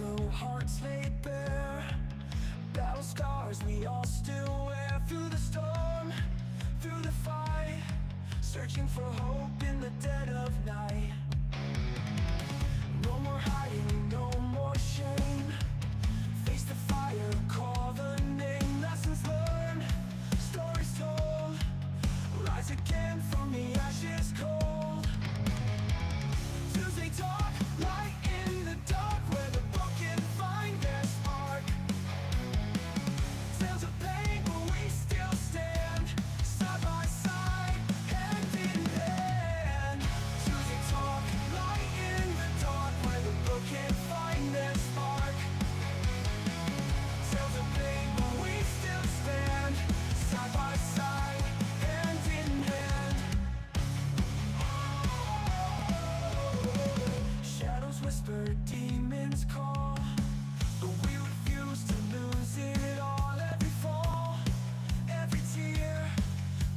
echo, hearts laid bare. Battle scars we all still wear. Through the storm, through the fight, searching for hope in the dead of night. No more hiding, no more shame. Face the fire, call the name. Lessons learned, stories told. Rise again from the ashes cold. Tuesday Talk, light in the dark, where the broken find their spark. Tales of pain, but we still stand, side by side, hand in hand. Tuesday Talk, light in the dark, where the broken find their spark. Tales of pain, but we still stand, side by side, hand in hand. Shadows whisper, demons call, but we refuse to lose it all. Every fall, every tear,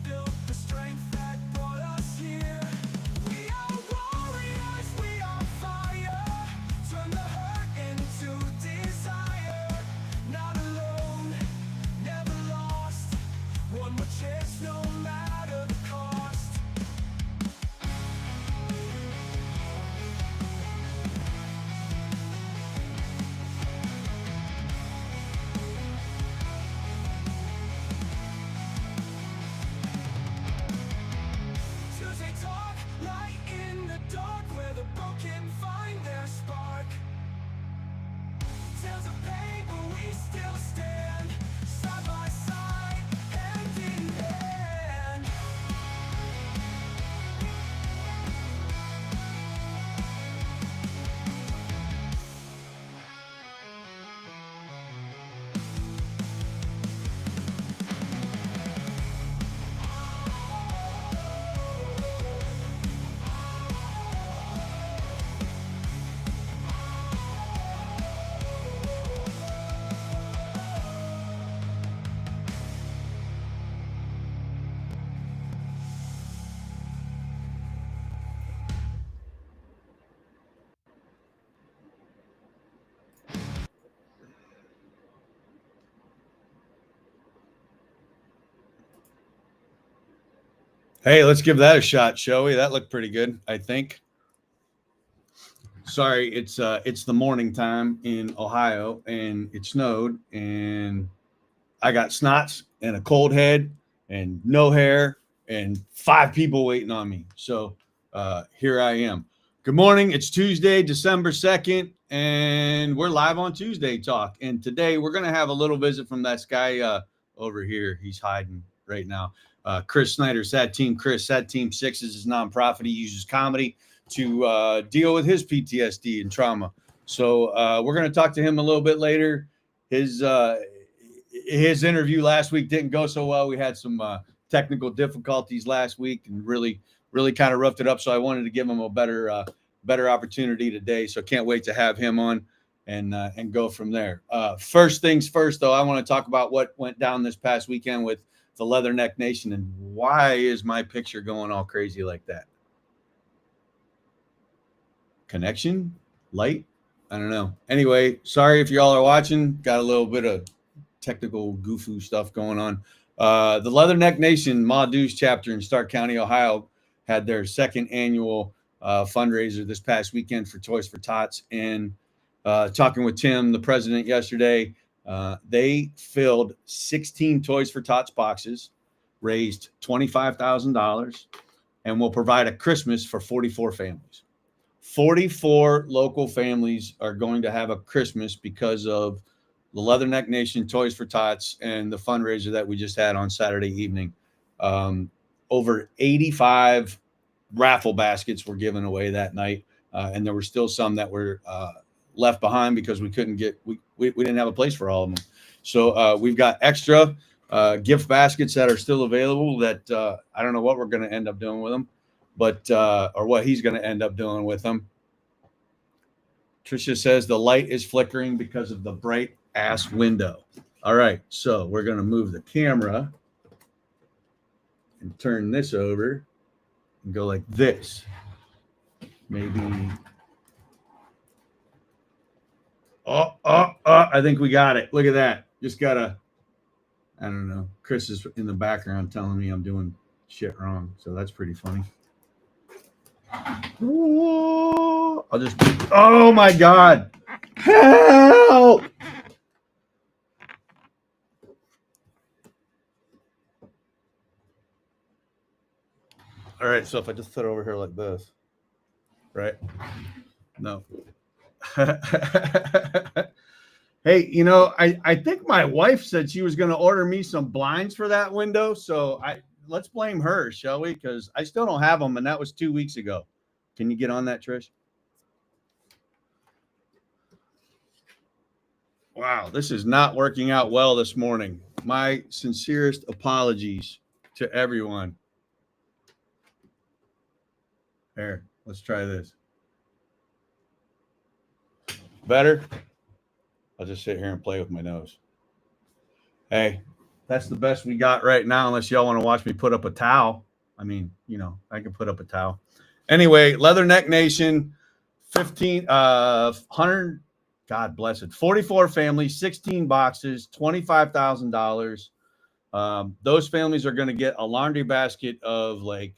built the strength that brought us here. We are warriors, we are fire, turn the hurt into desire. Not alone, never lost, one more chance no matter the cost. Tuesday Talk, light in the dark, where the broken find their spark. Tales of pain, but we still stand, side by side, hand in hand. Hey, let's give that a shot, shall we? That looked pretty good, I think. Sorry, it's the morning time in Ohio, and it snowed, and I got snots and a cold head and no hair and 5 people waiting on me. So here I am. Good morning. It's Tuesday, December 2nd, and we're live on Tuesday Talk. And today we're going to have a little visit from that guy over here. He's hiding right now. Chris Snyder, Sad Team Chris. Sad Team 6 is his nonprofit. He uses comedy to deal with his PTSD and trauma. So we're going to talk to him a little bit later. His interview last week didn't go so well. We had some technical difficulties last week and really kind of roughed it up. So I wanted to give him a better opportunity today. So can't wait to have him on and go from there. First things first, though, I want to talk about what went down this past weekend with the Leatherneck Nation and why is my picture going all crazy like that? Connection? Light? I don't know. Anyway, sorry if y'all are watching. Got a little bit of technical goofy stuff going on. The Leatherneck Nation Ma Deuce chapter in Stark County, Ohio, had their second annual fundraiser this past weekend for Toys for Tots. And talking with Tim, the president, yesterday, they filled 16 Toys for Tots boxes, raised $25,000, and will provide a Christmas for 44 families. 44 local families are going to have a Christmas because of the Leatherneck Nation, Toys for Tots, and the fundraiser that we just had on Saturday evening. Over 85 raffle baskets were given away that night, and there were still some that were left behind because we couldn't get we didn't have a place for all of them. So we've got extra gift baskets that are still available that I don't know what we're going to end up doing with them, but or what he's going to end up doing with them. Tricia says the light is flickering because of the bright ass window. All right, so we're going to move the camera and turn this over and go like this. Maybe I think we got it. Look at that. Just gotta. I don't know. Chris is in the background telling me I'm doing shit wrong, so that's pretty funny. I'll just. Oh my god! Help! All right, so if I just sit over here like this, right? No. Hey, I think my wife said she was going to order me some blinds for that window, so let's blame her, shall we? Because I still don't have them, and that was 2 weeks ago. Can you get on that, Trish? Wow, this is not working out well this morning. My sincerest apologies to everyone. Here, let's try this. Better? I'll just sit here and play with my nose. Hey, that's the best we got right now, unless y'all want to watch me put up a towel. I mean, I can put up a towel. Anyway, Leatherneck Nation, 100, God bless it, 44 families, 16 boxes, $25,000. Those families are going to get a laundry basket of like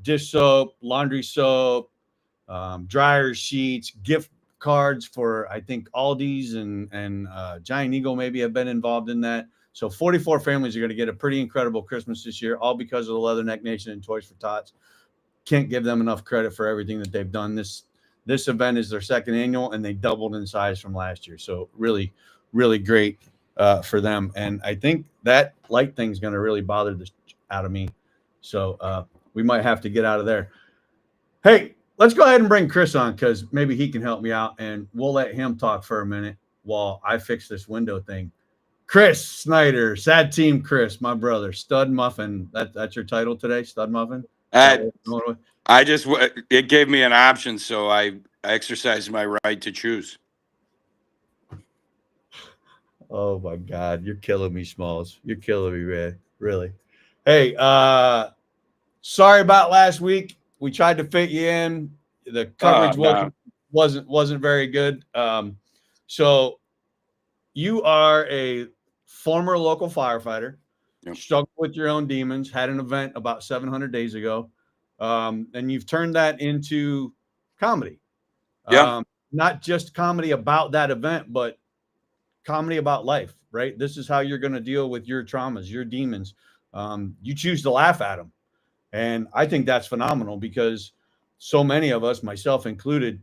dish soap, laundry soap, dryer sheets, gift cards for, I think, Aldi's and Giant Eagle maybe have been involved in that. So 44 families are going to get a pretty incredible Christmas this year, all because of the Leatherneck Nation and Toys for Tots. Can't give them enough credit for everything that they've done. This event is their second annual, and they doubled in size from last year. So really, really great for them. And I think that light thing is going to really bother the out of me. So we might have to get out of there. Hey, let's go ahead and bring Chris on, because maybe he can help me out, and we'll let him talk for a minute while I fix this window thing. Chris Snyder, Sad Team Chris, my brother, Stud Muffin. That's your title today, Stud Muffin? It gave me an option, so I exercised my right to choose. Oh my God, you're killing me, Smalls. You're killing me, man. Really. Hey, sorry about last week. We tried to fit you in. The coverage wasn't very good. So you are a former local firefighter, struggled with your own demons, had an event about 700 days ago, and you've turned that into comedy. Not just comedy about that event, but comedy about life, right? This is how you're going to deal with your traumas, your demons. You choose to laugh at them. And I think that's phenomenal, because so many of us, myself included,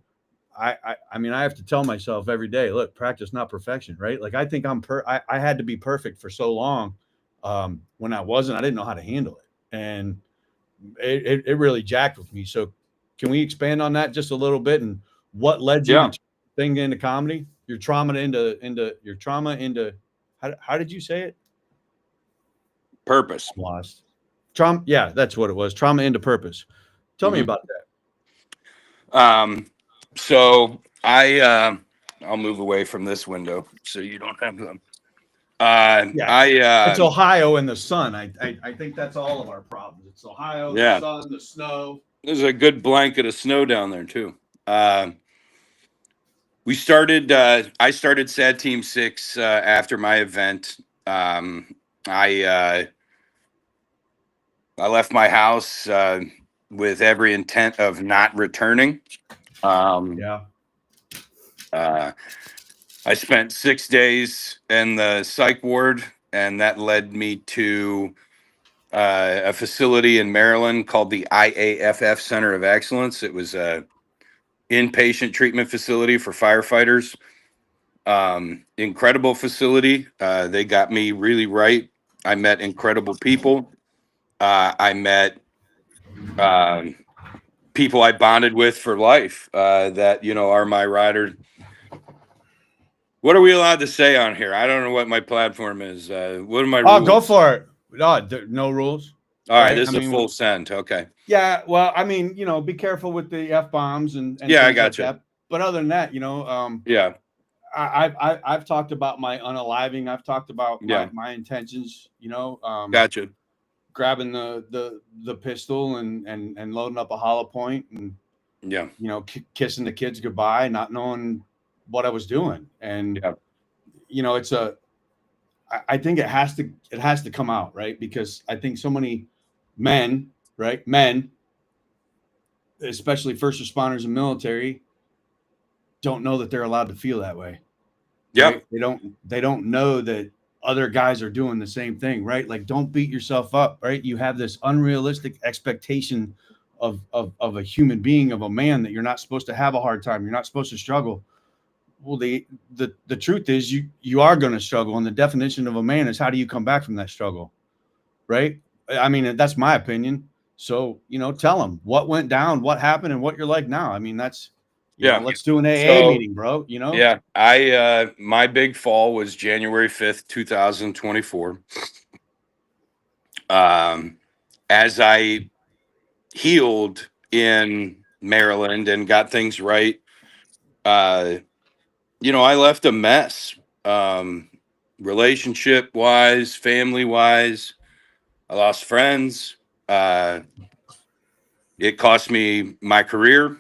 I mean, I have to tell myself every day, look, practice, not perfection, right? Like, I think I had to be perfect for so long. When I wasn't, I didn't know how to handle it. And it really jacked with me. So can we expand on that just a little bit, and what led you to thing into comedy, your trauma into how did you say it? Purpose. I'm lost. Trauma. Yeah, that's what it was. Trauma into purpose. Tell me about that. So I'll move away from this window so you don't have them. It's Ohio in the sun. I think that's all of our problems. It's Ohio, the sun, the snow. There's a good blanket of snow down there too. I started Sad Team 6 after my event. I left my house with every intent of not returning. I spent 6 days in the psych ward, and that led me to a facility in Maryland called the IAFF Center of Excellence. It was a inpatient treatment facility for firefighters. Incredible facility. They got me really right. I met incredible people. I met people I bonded with for life that, are my riders. What are we allowed to say on here? I don't know what my platform is. What are my rules? Go for it. No rules. All right, this is a full send. Okay. Yeah, well, I mean, be careful with the F-bombs and I got you. That. But other than that, I've talked about my unaliving. I've talked about my intentions. Gotcha. Grabbing the pistol and loading up a hollow point and kissing the kids goodbye, not knowing what I was doing. And Yeah. you know, I think it has to come out, right? Because I think so many men, right? Men, especially first responders and military, don't know that they're allowed to feel that way. Yeah. Right? They don't know that other guys are doing the same thing, right? Like, don't beat yourself up, right? You have this unrealistic expectation of a human being, of a man, that you're not supposed to have a hard time, you're not supposed to struggle. Well, the truth is you are going to struggle, and the definition of a man is, how do you come back from that struggle, right? I mean, that's my opinion. So, you know, tell them what went down, what happened, and what you're like now. I mean, that's, you know, Yeah. let's do an AA So, meeting, bro. You know? yeah, my big fall was January 5th, 2024. As I healed in Maryland and got things right, you know, I left a mess, relationship wise, family wise. I lost friends. Uh, it cost me my career.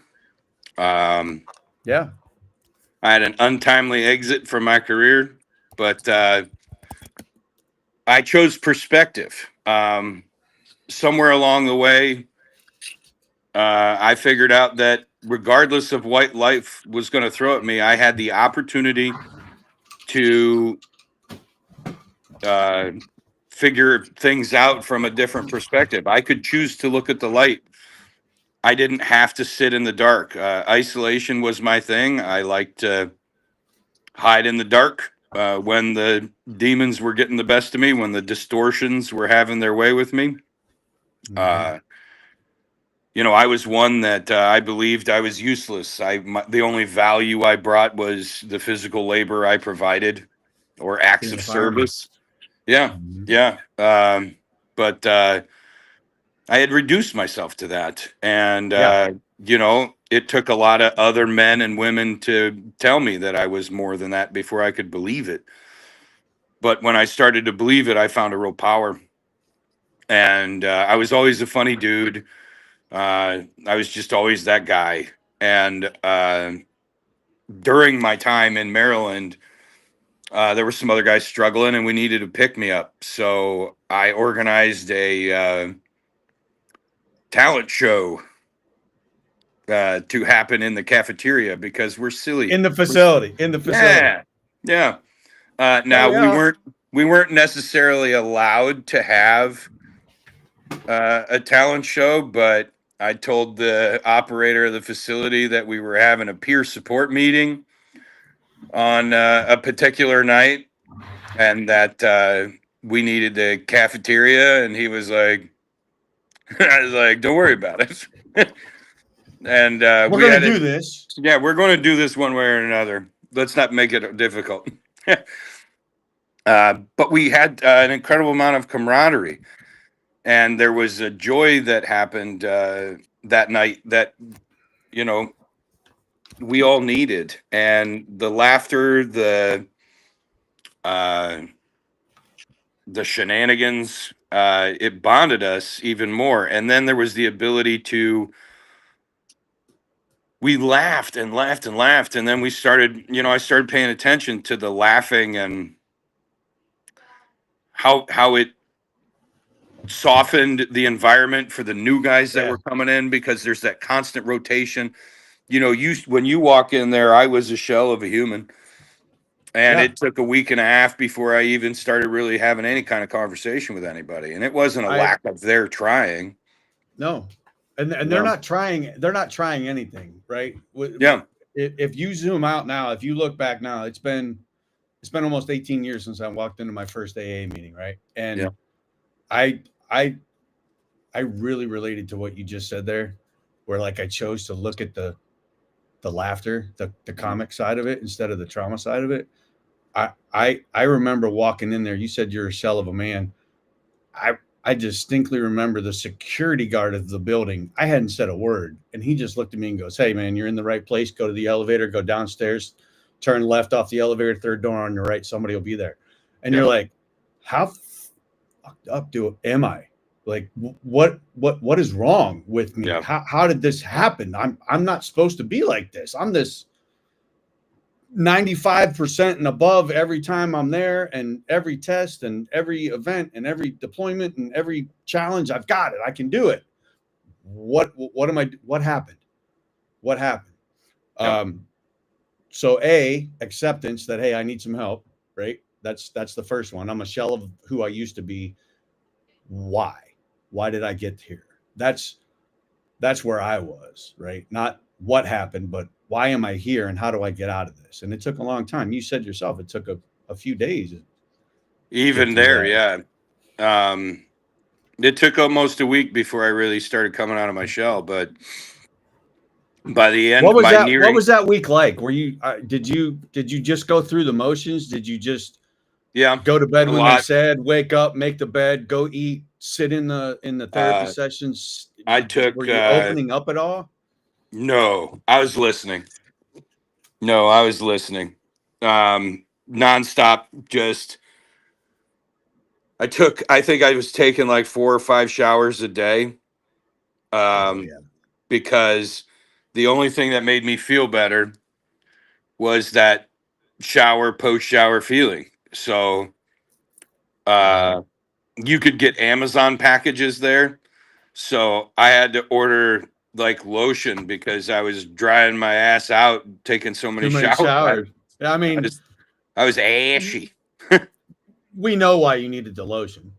Yeah. I had an untimely exit from my career, but I chose perspective. Somewhere along the way, I figured out that regardless of what life was going to throw at me, I had the opportunity to uh, figure things out from a different perspective. I could choose to look at the light. I didn't have to sit in the dark. Isolation was my thing. I liked to hide in the dark when the demons were getting the best of me, when the distortions were having their way with me. Mhm. You know, I was one that I believed I was useless. The only value I brought was the physical labor I provided, or acts Being of a fireman. service. Yeah, Mhm. yeah. But I had reduced myself to that, and Yeah. you know, it took a lot of other men and women to tell me that I was more than that before I could believe it. But when I started to believe it, I found a real power, and I was always a funny dude. I was just always that guy. And during my time in Maryland, there were some other guys struggling, and we needed to pick me up. So I organized a talent show to happen in the cafeteria because we're silly. In the facility. In the facility. Yeah, yeah. Hell Now yeah. we weren't necessarily allowed to have a talent show, but I told the operator of the facility that we were having a peer support meeting on a particular night, and that we needed the cafeteria, and he was like, I was like, don't worry about it. And We're we gonna had do it. this. Yeah, we're going to do this one way or another. Let's not make it difficult. But we had an incredible amount of camaraderie, and there was a joy that happened that night that, you know, we all needed, and the laughter, uh, the shenanigans, it bonded us even more. And then there was the ability to, we laughed and laughed and laughed, and then we started, you know, I started paying attention to the laughing and how it softened the environment for the new guys that Yeah. were coming in, because there's that constant rotation. You know, when you walk in there, I was a shell of a human, and Yeah. it took a week and a half before I even started really having any kind of conversation with anybody. And it wasn't a I lack of their trying. No. And You they're know? not trying. They're not trying anything, right? Yeah, If you zoom out now, if you look back now, it's been almost 18 years since I walked into my first AA meeting, right? yeah, And I I I really related to what you just said there, where like I chose to look at the laughter, the comic side of it instead of the trauma side of it. I remember walking in there. You said you're a shell of a man. I I distinctly remember the security guard of the building. I hadn't said a word, and he just looked at me and goes, "Hey, man, you're in the right place. Go to the elevator. Go downstairs. Turn left off the elevator. Third door on your right. Somebody will be there." And yeah, you're like, "How fucked up am I? Like, what is wrong with me? yeah, How did this happen? I'm not supposed to be like this. I'm this 95% and above every time I'm there, and every test and every event and every deployment and every challenge. I've got it. I can do it. What happened? What happened? Yeah. So acceptance that, hey, I need some help, right? That's the first one. I'm a shell of who I used to be. Why did I get here? That's where I was, right? Not what happened, but why am I here and how do I get out of this? And it took a long time. You said yourself it took a few days to get Even through there, that. yeah. It took almost a week before I really started coming out of my shell, but by the What end, was by that? What nearing, was that week like? Were you did you just go through the motions? Did you just yeah, go to bed a when they lot. said wake up, make the bed, go eat, sit in the therapy Uh, sessions? I Were took you opening up at all? no, I was listening. No, I was listening. Nonstop. Just I think I was taking like 4 or 5 showers a day. Oh Um, yeah. because the only thing that made me feel better was that shower, post shower feeling. So Right. uh, you could get Amazon packages there. So I had to order like lotion because I was drying my ass out taking so Too many many showers. showers. I I mean, was, I was ashy. we know why you needed the lotion.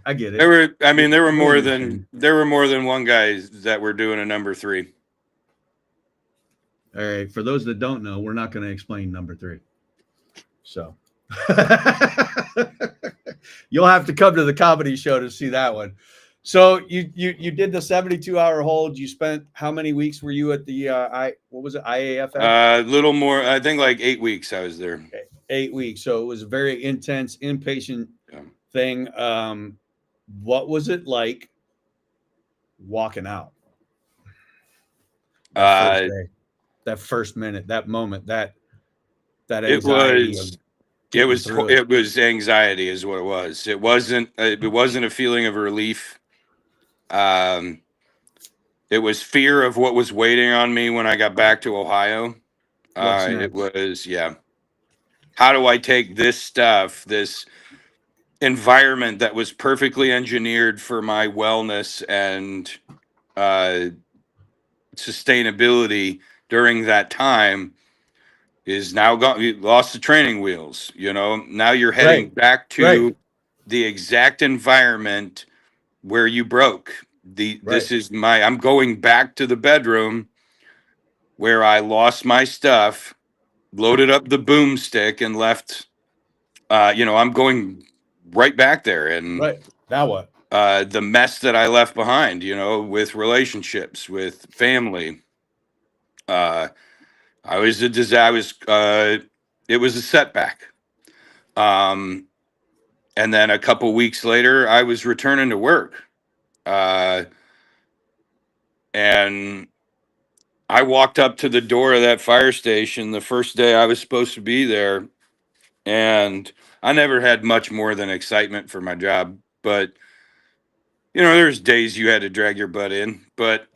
I get There it. were, I mean, We understand. there were more than one guy that were doing a number 3. All right. For those that don't know, we're not going to explain number 3. So you'll have to come to the comedy show to see that one. So you did the 72-hour hold. You spent how many weeks were you at the what was it, IAFF? A little more, I think like 8 weeks I was there. Okay, 8 weeks. So it was a very intense inpatient Yeah. thing. What was it like walking out that first Uh, day, that first minute, that moment, that it anxiety of was, getting through it? it was anxiety is what it was. It wasn't a feeling of relief. Um, it was fear of what was waiting on me when I got back to Ohio. What's It next? was, yeah. How do I take this stuff, this environment that was perfectly engineered for my wellness and uh, sustainability during that time is now gone. You lost the training wheels. Now you're heading Right, back right, to the exact environment where you broke. right, I'm going back to the bedroom where I lost my stuff, loaded up the boomstick, and left. I'm going right back there, and right. Now what? the mess that I left behind. With relationships, with family. Uh, I was a disaster. It was a setback. Um, and then a couple weeks later, I was returning to work. Uh, and I walked up to the door of that fire station the first day I was supposed to be there. And I never had much more than excitement for my job. But, there's days you had to drag your butt in, but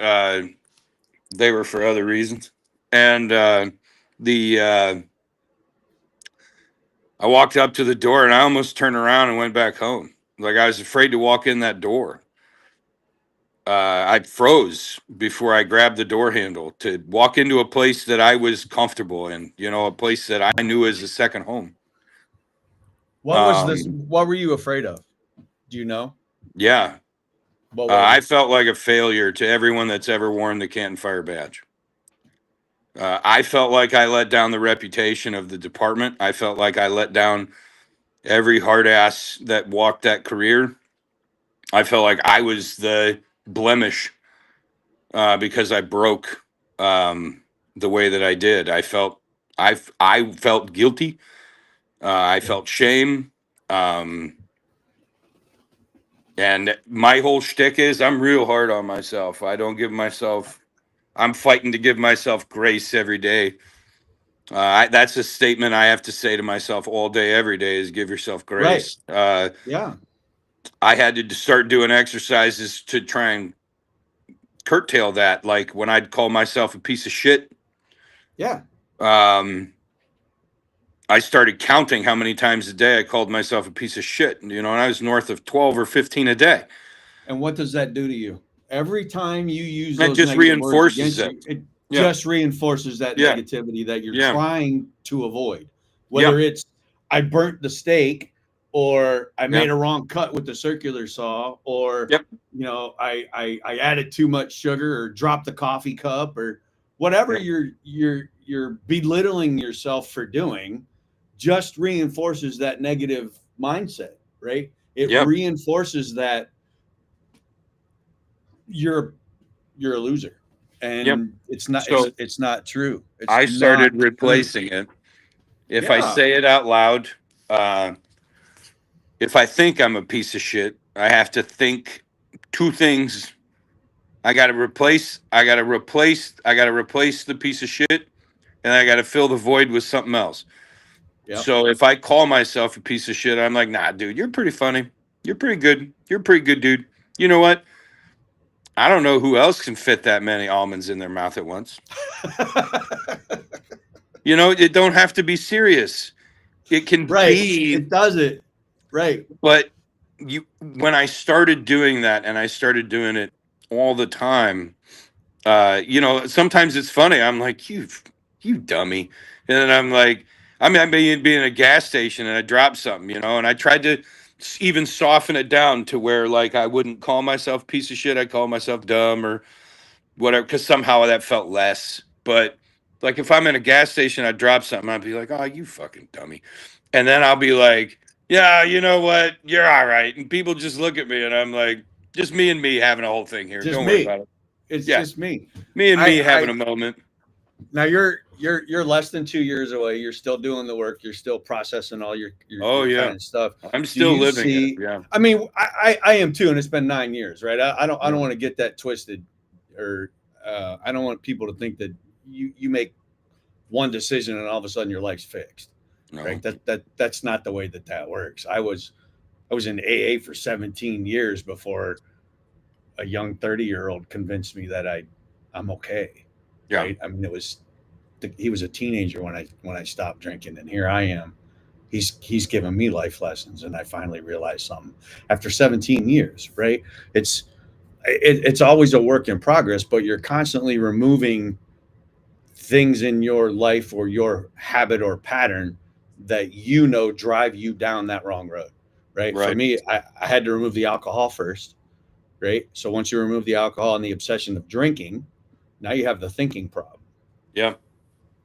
they were for other reasons. And the I walked up to the door and I almost turned around and went back home. Like I was afraid to walk in that door. I froze before I grabbed the door handle to walk into a place that I was comfortable in, a place that I knew as a second home. What was this? Um, What were you afraid of? Do you know? yeah, What was I it? felt like a failure to everyone that's ever worn the Canton Fire badge. I felt like I let down the reputation of the department. I felt like I let down every hard ass that walked that career. I felt like I was the blemish because I broke the way that I did. I felt guilty. I Yeah. felt shame. Um, and my whole shtick is I'm real hard on myself. I don't give myself. I'm fighting to give myself grace every day. That's a statement I have to say to myself all day, every day: is give yourself Right. grace. Yeah. I had to start doing exercises to try and curtail that. Like when I'd call myself a piece of shit, Yeah. I started counting how many times a day I called myself a piece of shit, and I was north of 12 or 15 a day. And what does that do to you? Every time you use That those just negative words reinforces against it. you, it Yeah. just reinforces that Yeah. negativity that you're Yeah. trying to avoid. Whether it's I burnt the steak, or I made a wrong cut with the circular saw, or I added too much sugar, or dropped the coffee cup, or whatever you're belittling yourself for doing, just reinforces that negative mindset, right? It reinforces that you're a loser, Yep. and it's not So it's not true. It's I not started true. replacing it. If I Yeah, say it out loud, if I think I'm a piece of shit, I have to think two things. I got to replace the piece of shit, and I got to fill the void with something else. yeah. So if I call myself a piece of shit, I'm like, nah, dude, you're pretty funny. You're pretty good. You're a pretty good dude. You know what? I don't know who else can fit that many almonds in their mouth at once. It don't have to be serious. It can Right. be, It does it. Right. but when I started doing that, and I started doing it all the time, sometimes it's funny. I'm like, you dummy. And then I'm like, I may be in a gas station and I dropped something, and I tried to even soften it down to where, like, I wouldn't call myself a piece of shit. I call myself dumb or whatever, because somehow that felt less. But like, if I'm in a gas station, I drop something, I'd be like, oh, you fucking dummy. And then I'll be like, yeah, you know what? You're all right. And people just look at me and I'm like, just me and me having a whole thing here. Just Don't worry me. about it. It's Yeah. just me. Me and me having I a moment. now you're less than 2 years away. You're still doing the work. You're still processing all Oh, your yeah. kind of stuff. I'm Do still you living it. see? Yeah. I mean, I am too, and it's been 9 years, right? I don't Yeah. want to get that twisted, or I don't want people to think that you make one decision and all of a sudden your life's fixed, No. right? That's not the way that works. I was in AA for 17 years before a young 30-year-old convinced me that I'm okay. Yeah. Right. I mean, he was a teenager when I stopped drinking, and here I am. He's given me life lessons, and I finally realized something after 17 years. Right. It's always a work in progress, but you're constantly removing things in your life or your habit or pattern that drive you down that wrong road. Right. For Right. me, I had to remove the alcohol first. Right. So once you remove the alcohol and the obsession of drinking, now you have the thinking problem. Yeah.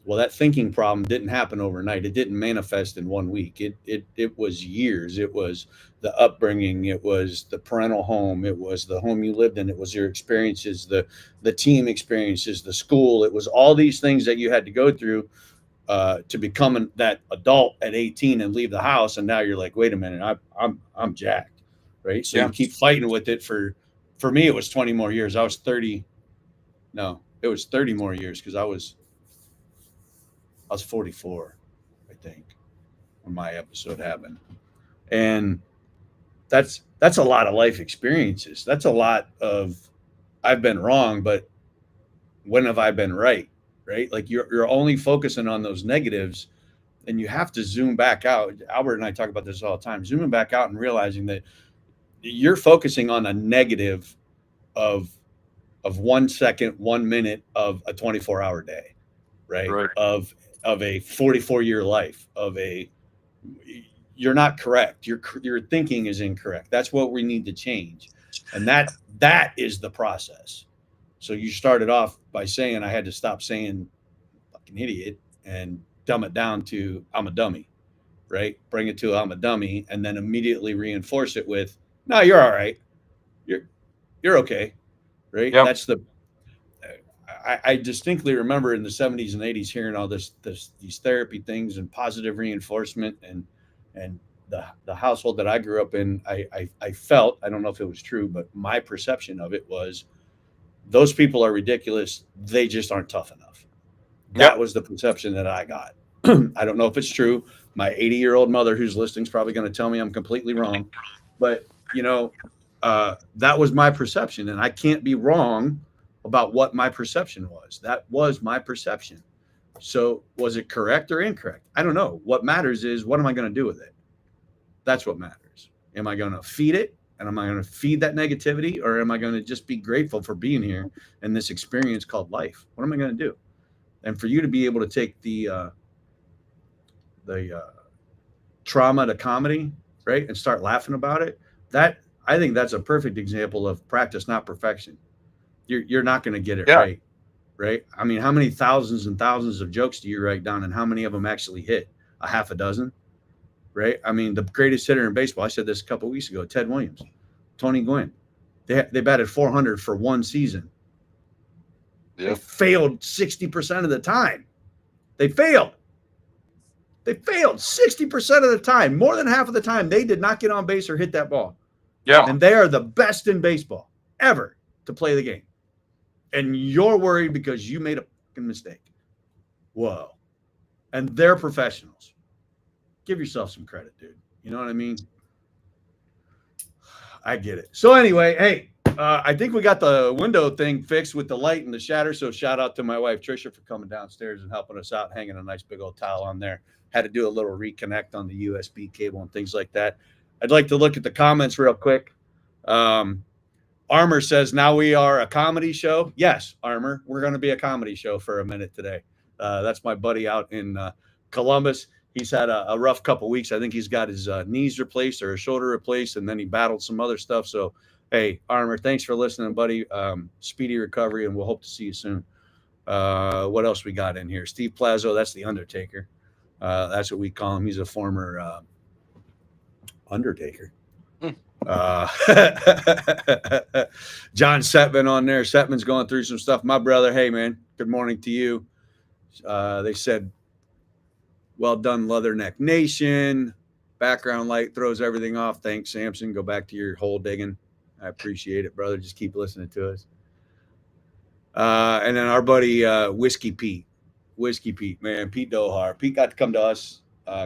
Well, that thinking problem didn't happen overnight. It didn't manifest in 1 week. It was years. It was the upbringing. It was the parental home. It was the home you lived in. It was your experiences, the team experiences, the school. It was all these things that you had to go through to become that adult at 18 and leave the house. And now you're like, wait a minute, I'm jacked, right? So Yeah. you keep fighting with it for me. It was 20 more years. I was 30. No, it was 30 more years because I was 44, I think, when my episode happened. And that's a lot of life experiences. That's a lot of I've been wrong, but when have I been right? Right? Like you're only focusing on those negatives, and you have to zoom back out. Albert and I talk about this all the time. Zooming back out and realizing that you're focusing on a negative of 1 second, 1 minute of a 24-hour day, right? Right. Of a 44-year life, you're not correct. Your thinking is incorrect. That's what we need to change. And that is the process. So you started off by saying I had to stop saying fucking idiot and dumb it down to I'm a dummy, right? Bring it to I'm a dummy, and then immediately reinforce it with, no, you're all right. You're okay. Right. Yeah. That's I distinctly remember in the 70s and 80s hearing all these therapy things and positive reinforcement, and the household that I grew up in, I felt, I don't know if it was true, but my perception of it was those people are ridiculous. They just aren't tough enough. That was the perception that I got. I don't know if it's true. My 80-year-old mother who's listening is probably going to tell me I'm completely wrong, but that was my perception, and I can't be wrong about what my perception was. That was my perception. So was it correct or incorrect? I don't know. What matters is, what am I going to do with it? That's what matters. Am I going to feed it? And am I going to feed that negativity, or am I going to just be grateful for being here and this experience called life? What am I going to do? And for you to be able to take the trauma to comedy, right, and start laughing about it, that, I think that's a perfect example of practice, not perfection. You're not going to get it Yeah. right? I mean, how many thousands and thousands of jokes do you write down, and how many of them actually hit? A half a dozen, right? I mean, the greatest hitter in baseball, I said this a couple of weeks ago, Ted Williams, Tony Gwynn, they batted 400 for one season. Yeah. They failed 60% of the time. They failed 60% of the time. More than half of the time, they did not get on base or hit that ball. Yeah. And they are the best in baseball ever to play the game. And you're worried because you made a fucking mistake. Whoa. And they're professionals. Give yourself some credit, dude. You know what I mean? I get it. So anyway, hey, I think we got the window thing fixed with the light and the shatter. So shout out to my wife, Trisha, for coming downstairs and helping us out, hanging a nice big old towel on there. Had to do a little reconnect on the USB cable and things like that. I'd like to look at the comments real quick. Armor says, now we are a comedy show. Yes, Armor, we're going to be a comedy show for a minute today. That's my buddy out in Columbus. He's had a rough couple weeks. I think he's got his knees replaced or his shoulder replaced, and then he battled some other stuff. So, hey, Armor, thanks for listening, buddy. Speedy recovery, and we'll hope to see you soon. What else we got in here? Steve Plazo, that's the Undertaker. That's what we call him. He's a former Undertaker. John Setman on there. Setman's going through some stuff. My brother, hey, man, good morning to you. They said, well done, Leatherneck Nation. Background light throws everything off. Thanks, Samson. Go back to your hole digging. I appreciate it, brother. Just keep listening to us. And then our buddy Whiskey Pete, man, Pete Dohar. Pete got to come to us,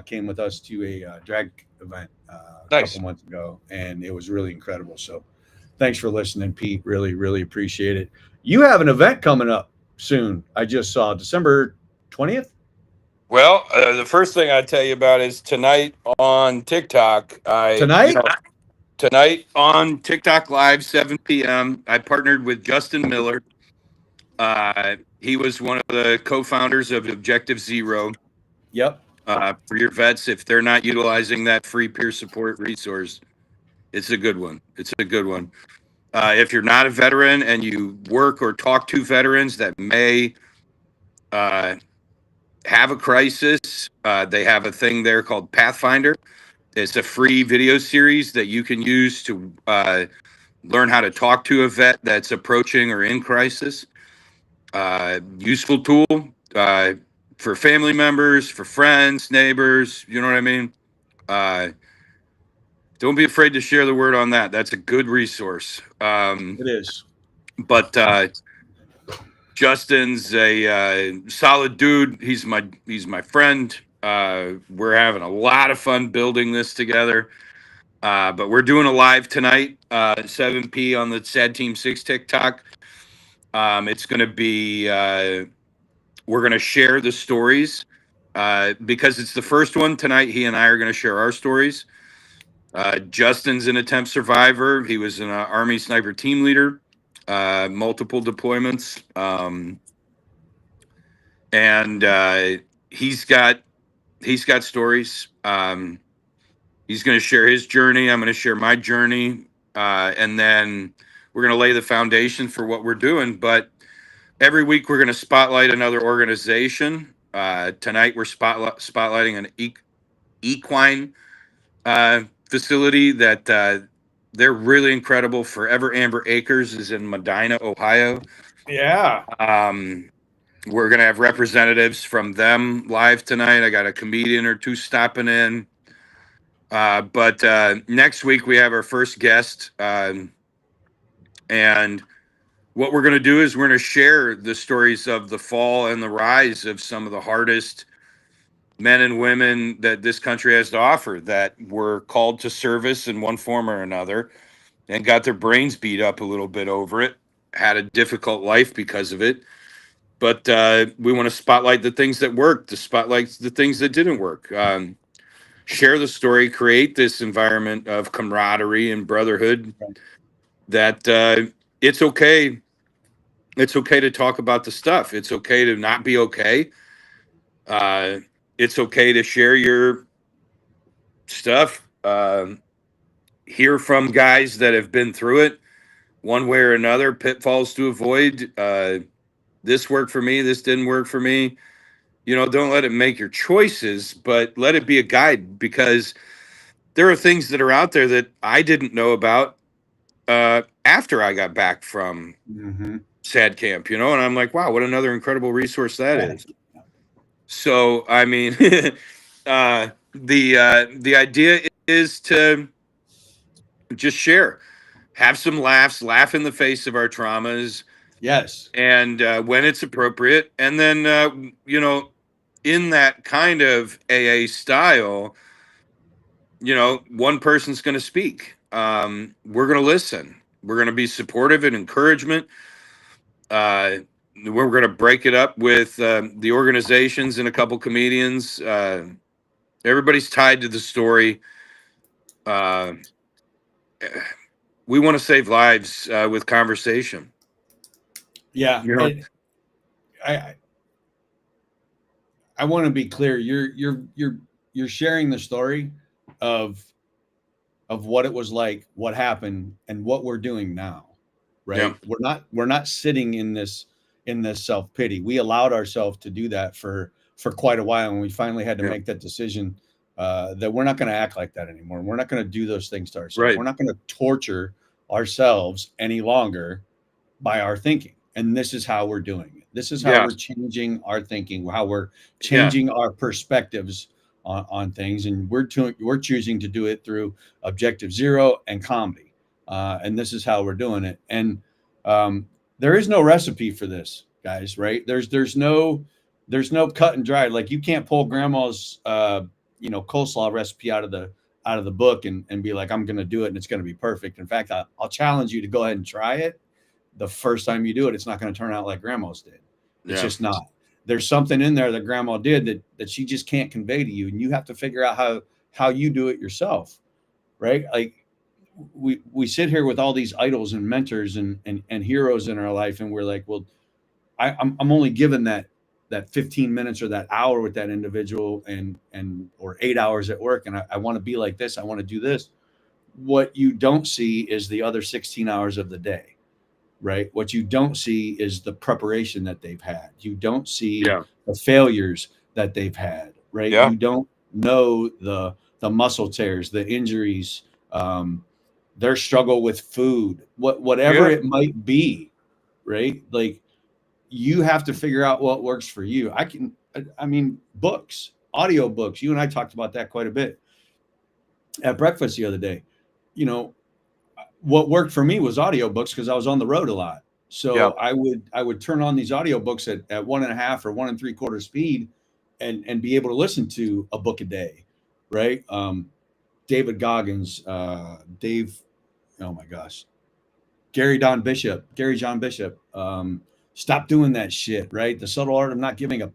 came with us to a drag event a couple months ago, and it was really incredible. So thanks for listening, Pete. Really, really appreciate it. You have an event coming up soon. I just saw December 20th. Well, the first thing I'd tell you about is tonight on TikTok. Tonight on TikTok Live, 7 p.m., I partnered with Justin Miller. He was one of the co-founders of Objective Zero. Yep. For your vets, if they're not utilizing that free peer support resource, it's a good one. It's a good one. If you're not a veteran and you work or talk to veterans that may have a crisis, they have a thing there called Pathfinder. It's a free video series that you can use to learn how to talk to a vet that's approaching or in crisis. Useful tool for family members, for friends, neighbors. You know what I mean? Don't be afraid to share the word on that. That's a good resource. It is. But Justin's a solid dude. He's my friend. We're having a lot of fun building this together. But we're doing a live tonight, 7 p on the Sad Team 6 TikTok. It's going to be, we're going to share the stories because it's the first one tonight. He and I are going to share our stories. Justin's an attempt survivor. He was an Army sniper team leader, multiple deployments. And he's got stories. He's going to share his journey. I'm going to share my journey. And then we're going to lay the foundation for what we're doing. But every week we're going to spotlight another organization. Tonight we're spotlighting an equine facility that they're really incredible. Forever Amber Acres is in Medina, Ohio. Yeah. We're going to have representatives from them live tonight. I got a comedian or two stopping in. But next week we have our first guest. And what we're going to do is we're going to share the stories of the fall and the rise of some of the hardest men and women that this country has to offer, that were called to service in one form or another and got their brains beat up a little bit over it, had a difficult life because of it, but we want to spotlight the things that worked, to spotlight the things that didn't work. Share the story, create this environment of camaraderie and brotherhood. That it's okay. It's okay to talk about the stuff. It's okay to not be okay. It's okay to share your stuff. Hear from guys that have been through it one way or another, pitfalls to avoid. This worked for me. This didn't work for me. Don't let it make your choices, but let it be a guide, because there are things that are out there that I didn't know about after I got back from SAD camp, and I'm like, wow, what another incredible resource that is. So, I mean, the idea is to just share, have some laughs, laugh in the face of our traumas. Yes. And when it's appropriate. And then, in that kind of AA style, one person's going to speak. We're going to listen. We're going to be supportive and encouragement. We're going to break it up with the organizations and a couple comedians. Everybody's tied to the story. We want to save lives with conversation. Yeah. I want to be clear. You're sharing the story of what it was like, what happened, and what we're doing now. Right. Yeah. We're not sitting in this self-pity. We allowed ourselves to do that for quite a while, and we finally had to make that decision that we're not going to act like that anymore. We're not going to do those things to ourselves. Right. We're not going to torture ourselves any longer by our thinking. And this is how we're doing it. This is how we're changing our thinking, how we're changing our perspectives on things. And we're choosing to do it through Objective Zero and comedy. And this is how we're doing it. And there is no recipe for this, guys, right? There's no cut and dry. Like, you can't pull grandma's coleslaw recipe out of the book and be like, I'm going to do it and it's going to be perfect. In fact, I'll challenge you to go ahead and try it. The first time you do it, it's not going to turn out like grandma's did. It's just not. There's something in there that grandma did that she just can't convey to you. And you have to figure out how you do it yourself. Right. Like, we sit here with all these idols and mentors and heroes in our life. And we're like, well, I'm only given that 15 minutes or that hour with that individual or 8 hours at work. And I want to be like this. I want to do this. What you don't see is the other 16 hours of the day. Right. What you don't see is the preparation that they've had. You don't see the failures that they've had. Right. Yeah. You don't know the muscle tears, the injuries, their struggle with food, whatever it might be. Right. Like, you have to figure out what works for you. Books, audio books. You and I talked about that quite a bit at breakfast the other day. What worked for me was audiobooks, because I was on the road a lot. So I would turn on these audiobooks at 1.5 or 1 3/4 speed and be able to listen to a book a day. Right. David Goggins, Dave. Oh my gosh. Gary John Bishop. Stop doing that shit. Right. The Subtle Art of Not Giving Up.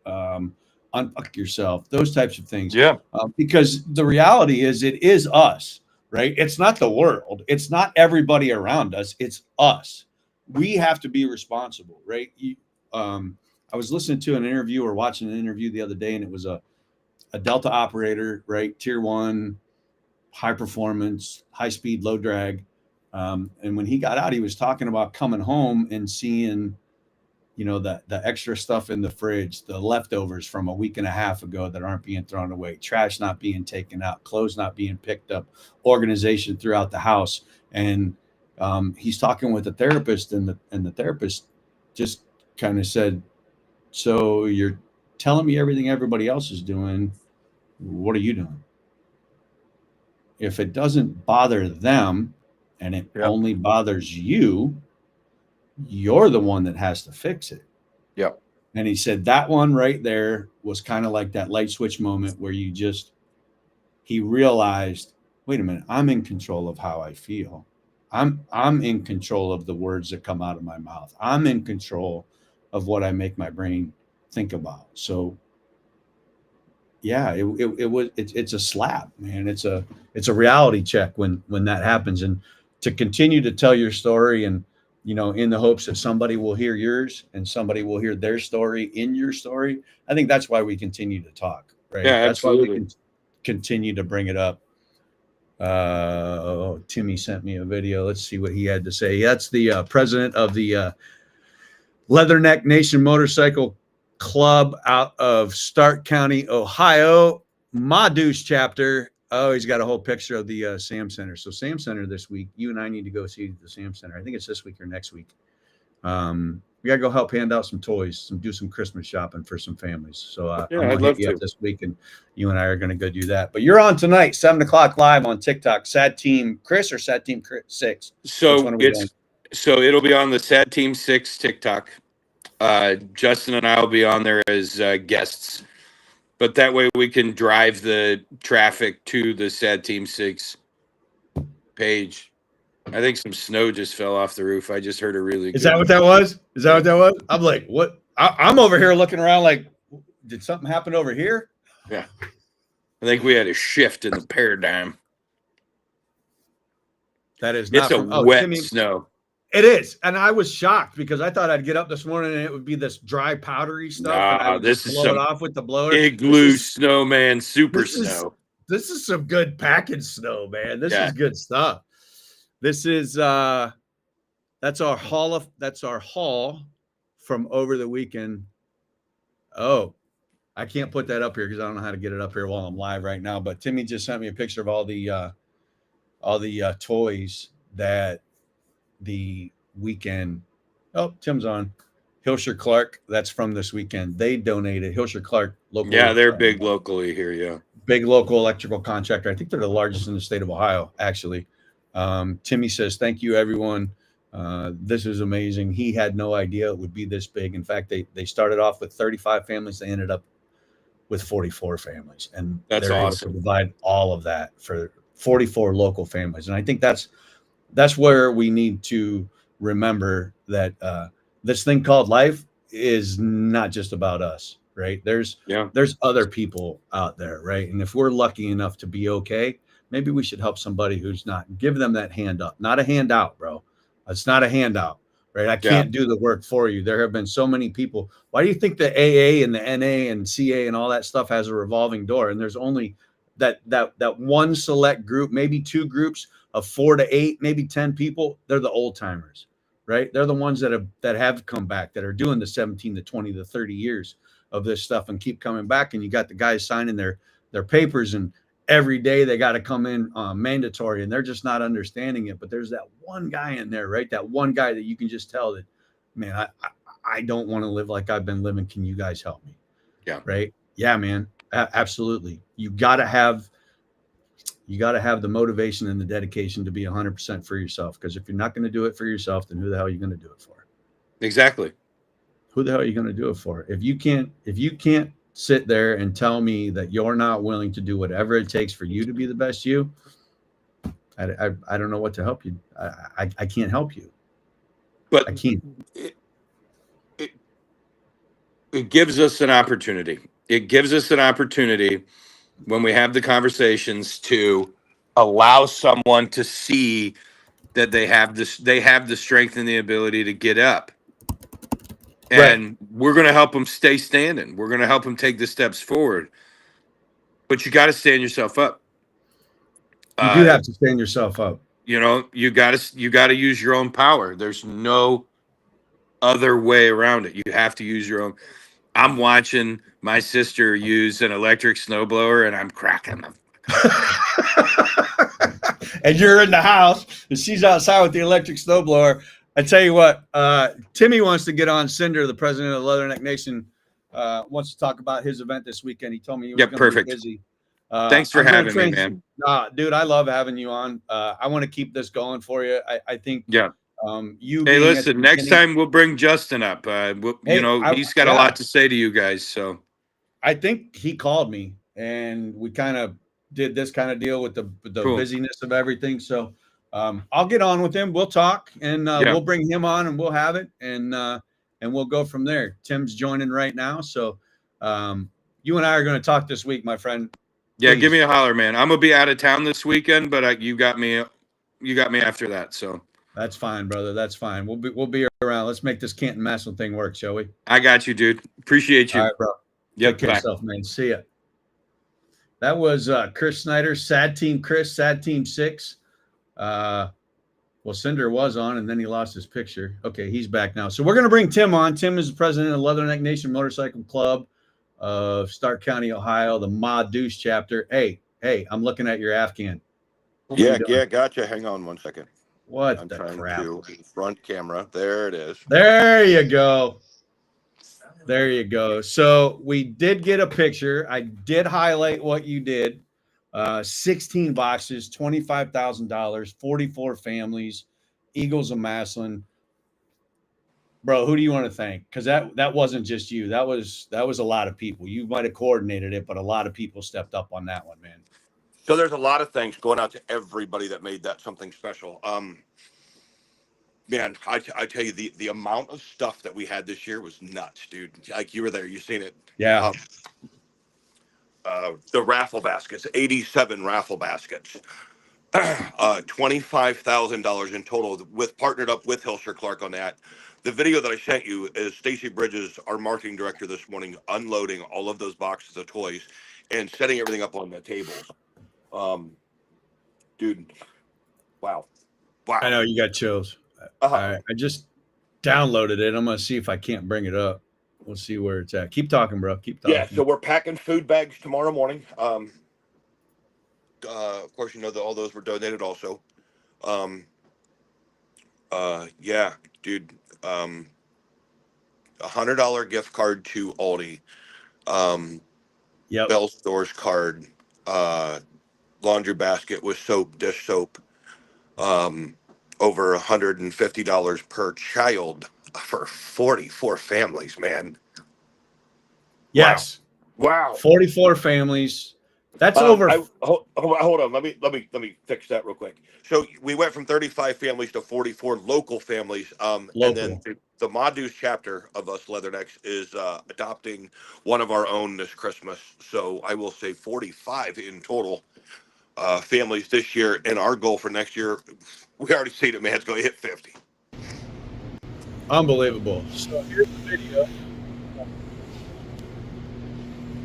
Unfuck yourself. Those types of things. Yeah. Because the reality is, it is us. Right. It's not the world. It's not everybody around us. It's us. We have to be responsible. Right. I was listening to an interview or watching an interview the other day, and it was a Delta operator, right? Tier 1, high performance, high speed, low drag. And when he got out, he was talking about coming home and seeing, the extra stuff in the fridge, the leftovers from a week and a half ago that aren't being thrown away, trash not being taken out, clothes not being picked up, organization throughout the house. And he's talking with a therapist, and the therapist just kind of said, so you're telling me everything everybody else is doing, what are you doing? If it doesn't bother them and it only bothers you, you're the one that has to fix it. Yep. And he said that one right there was kind of like that light switch moment where he realized, wait a minute, I'm in control of how I feel. I'm in control of the words that come out of my mouth. I'm in control of what I make my brain think about. So yeah, it's a slap, man. It's a reality check when that happens, and to continue to tell your story, and in the hopes that somebody will hear yours and somebody will hear their story in your story. I think that's why we continue to talk, right? Yeah, That's why we absolutely. can continue to bring it up. Timmy sent me a video. Let's see what he had to say. That's the president of the Leatherneck Nation Motorcycle Club out of Stark County, Ohio, Madus chapter. Oh, he's got a whole picture of the Sam Center. So Sam Center this week, you and I need to go see the Sam Center. I think it's this week or next week. We got to go help hand out some toys, do some Christmas shopping for some families. So I'm going to hit you up this week, and you and I are going to go do that. But you're on tonight, 7 o'clock live on TikTok. Sad Team Chris or Sad Team 6? So it'll be on the Sad Team 6 TikTok. Justin and I will be on there as guests, but that way we can drive the traffic to the Sad Team 6 page. I think some snow just fell off the roof. I just heard a really Is that what that was? Is that what that was? I'm like, what? I'm over here looking around like, did something happen over here? Yeah. I think we had a shift in the paradigm. That is not wet snow. It is. And I was shocked because I thought I'd get up this morning and it would be this dry, powdery stuff. And I would this is blow it off with the blower. Igloo snowman, super snow. This is some good package snow, man. This is good stuff. This is that's our haul from over the weekend. Oh, I can't put that up here because I don't know how to get it up here while I'm live right now. But Timmy just sent me a picture of all the toys that the weekend. Oh, Tim's on. Hilscher Clark. That's from this weekend. They donated. Hilscher Clark local. Yeah, they're big locally here. Yeah, big local electrical contractor. I think they're the largest in the state of Ohio, actually. Timmy says, thank you, everyone. This is amazing. He had no idea it would be this big. In fact, they started off with 35 families. They ended up with 44 families. And that's they're awesome. able to provide all of that for 44 local families. And I think that's where we need to remember that this thing called life is not just about us, right? There's other people out there, right? And if we're lucky enough to be okay, maybe we should help somebody who's not. Give them that hand up, not a handout, bro. It's not a handout, right? I can't do the work for you. There have been so many people. Why do you think the AA and the NA and CA and all that stuff has a revolving door? And there's only that one select group, maybe two groups of 4 to 8, maybe 10 people. They're the old timers, right? They're the ones that have come back, that are doing the 17 to 20 to 30 years of this stuff and keep coming back. And you got the guys signing their papers, and every day they got to come in mandatory, and they're just not understanding it. But there's that one guy in there, right? That one guy that you can just tell that, man, I don't want to live like I've been living. Can you guys help me? Yeah. Right. Yeah, man. Absolutely. You got to have the motivation and the dedication to be 100% for yourself. Because if you're not going to do it for yourself, then who the hell are you going to do it for? Exactly. Who the hell are you going to do it for? If you can't sit there and tell me that you're not willing to do whatever it takes for you to be the best you, I don't know what to help you. I can't help you. But I can't. It gives us an opportunity. It gives us an opportunity when we have the conversations to allow someone to see that they have the strength and the ability to get up. And we're going to help them stay standing. We're going to help them take the steps forward. But you got to stand yourself up. You do have to stand yourself up. You know, you got to use your own power. There's no other way around it. You have to use your own. I'm watching my sister use an electric snowblower, and I'm cracking them. And you're in the house, and she's outside with the electric snowblower. I tell you what, Timmy wants to get on. Cinder, the president of the Leatherneck Nation, wants to talk about his event this weekend. He told me he was going to be busy. Thanks for having me, man. Dude, I love having you on. I want to keep this going for you. I think. Yeah. Hey, listen. Next time we'll bring Justin up. He's got a lot to say to you guys. So. I think he called me, and we kind of did this kind of deal with the busyness of everything. So. I'll get on with him. We'll talk, and we'll bring him on, and we'll have it. And and we'll go from there. Tim's joining right now, so you and I are going to talk this week, my friend. Yeah, Please. give me a holler, man. I'm gonna be out of town this weekend, but you got me after that. So That's fine, brother. That's fine. We'll be around. Let's make this Canton Massillon thing work, shall we? I got you, dude. Appreciate you. All right, bro. Yep, Take care of bye. yourself, man. See ya. That was Chris Snyder, Sad Team Chris, Sad Team 6. Well, Cinder was on, and then he lost his picture. Okay, he's back now. So we're going to bring Tim on. Tim is the president of Leatherneck Nation Motorcycle Club of Stark County, Ohio, the Ma Deuce chapter. Hey, I'm looking at your Afghan. Yeah, gotcha. Hang on 1 second. What I'm the trying crap? to front camera. There it is. There you go. There you go. So we did get a picture. I did highlight what you did. 16 boxes, $25,000, 44 families, Eagles of Massillon. Bro, who do you want to thank? Because that wasn't just you. That was a lot of people. You might have coordinated it, but a lot of people stepped up on that one, man. So there's a lot of thanks going out to everybody that made that something special. Man, I tell you, the amount of stuff that we had this year was nuts, dude. Like, you were there, you seen it. Yeah. The raffle baskets, 87 raffle baskets, $25,000 in total. With partnered up with Hilscher Clark on that. The video that I sent you is Stacy Bridges, our marketing director, this morning, unloading all of those boxes of toys and setting everything up on the tables. Dude, wow. I know you got chills. I just downloaded it. I'm gonna see if I can't bring it up. We'll see where it's at. Keep talking, bro. Keep talking. Yeah, so we're packing food bags tomorrow morning. Of course, you know that all those were donated also. Yeah, dude. $100 gift card to Aldi. Yep. Bell Stores card. Laundry basket with soap, dish soap. Over $150 per child for 44 families, man. Yes. Wow. 44 families. That's over. Hold on. Let me fix that real quick. So we went from 35 families to 44 local families. And then the Madus chapter of us Leathernecks is adopting one of our own this Christmas. So I will say 45 in total families this year. And our goal for next year, we already see it, man, it's going to hit 50. Unbelievable. So here's the video.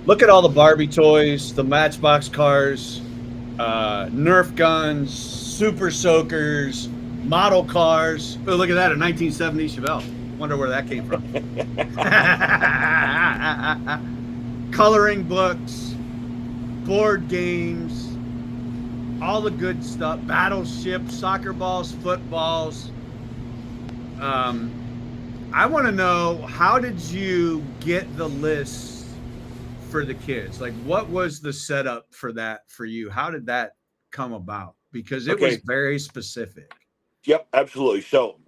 Look at all the Barbie toys, the Matchbox cars, Nerf guns, Super Soakers, model cars. Oh, look at that, a 1970 Chevelle. Wonder where that came from. Coloring books, board games, all the good stuff, battleships, soccer balls, footballs. I want to know, how did you get the list for the kids? Like, what was the setup for that for you? How did that come about? Because it was very specific. Yep, absolutely. So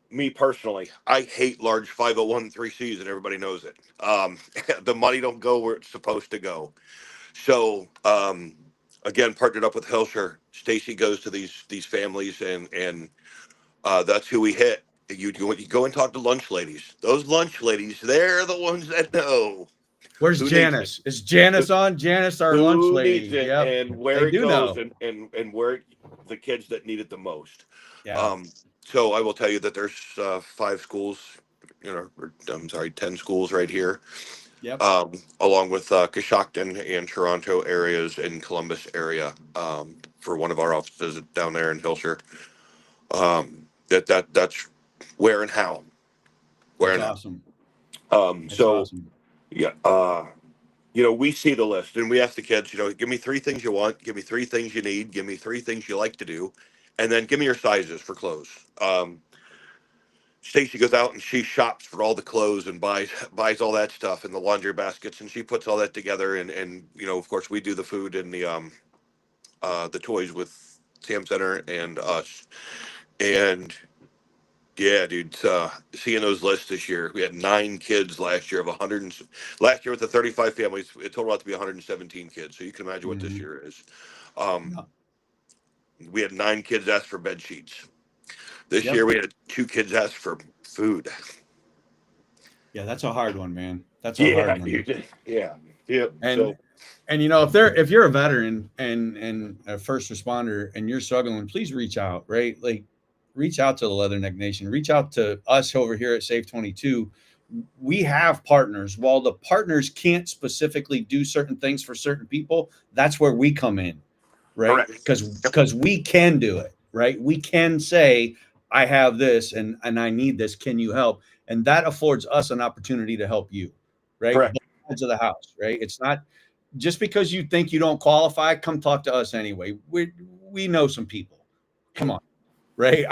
me personally, I hate large 501(c)(3)s, and everybody knows it. The money don't go where it's supposed to go. So again, partnered up with Hilscher. Stacy goes to these families, and that's who we hit. You go and talk to lunch ladies. Those lunch ladies, they're the ones that know. Where's Janice? Is Janice on? Janice, our lunch lady. Yep. And where it goes, and where the kids that need it the most. Yeah. So I will tell you that there's 5 schools, 10 schools right here. Yep. Along with Coshocton and Toronto areas and Columbus area, for one of our offices down there in Hilscher. That's where and how. That's awesome. That's awesome. Yeah. We see the list and we ask the kids, give me 3 things you want, give me 3 things you need, give me 3 things you like to do, and then give me your sizes for clothes. Stacy goes out and she shops for all the clothes and buys all that stuff in the laundry baskets, and she puts all that together, and of course we do the food and the toys with Sam Center and us. And yeah, dude, seeing those lists this year, we had 9 kids last year of 100. Last year with the 35 families, it totaled out to be 117 kids. So you can imagine what this year is. We had 9 kids ask for bed sheets. This year we had 2 kids ask for food. Yeah, that's a hard one, man. That's a hard one. dude. Yeah. And So and you know, if you're a veteran and a first responder and you're struggling, please reach out, right? Like reach out to the Leatherneck Nation, reach out to us over here at Safe 22. We have partners. While the partners can't specifically do certain things for certain people, that's where we come in, right? correct. Because we can do it, right? We can say, I have this and I need this. Can you help? And that affords us an opportunity to help you, right? Correct. Both sides of the house, right? It's not just because you think you don't qualify, come talk to us anyway. We know some people. Come on, right?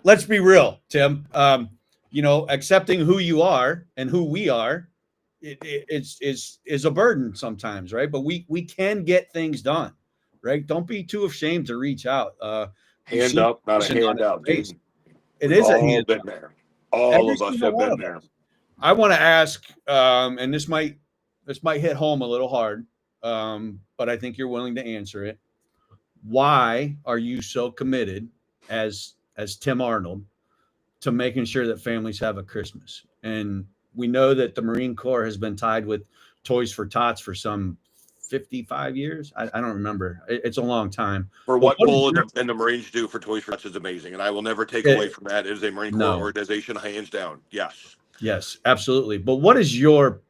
Let's be real, Tim. You know, accepting who you are and who we are, is a burden sometimes, right? But we can get things done, right? Don't be too ashamed to reach out. Hand up, not a handout, dude. It We've is a all hand been up. there. All Every of us single have one been of there. us. I want to ask, and this might hit home a little hard, but I think you're willing to answer it. Why are you so committed as Tim Arnold to making sure that families have a Christmas? And we know that the Marine Corps has been tied with Toys for Tots for some 55 years. I don't remember. It's a long time. For But what what is Bull your- and the Marines do for Toys for Tots is amazing, and I will never take Yeah. away from that. It is a Marine Corps No. organization, hands down. Yes. Yes, absolutely. But what's your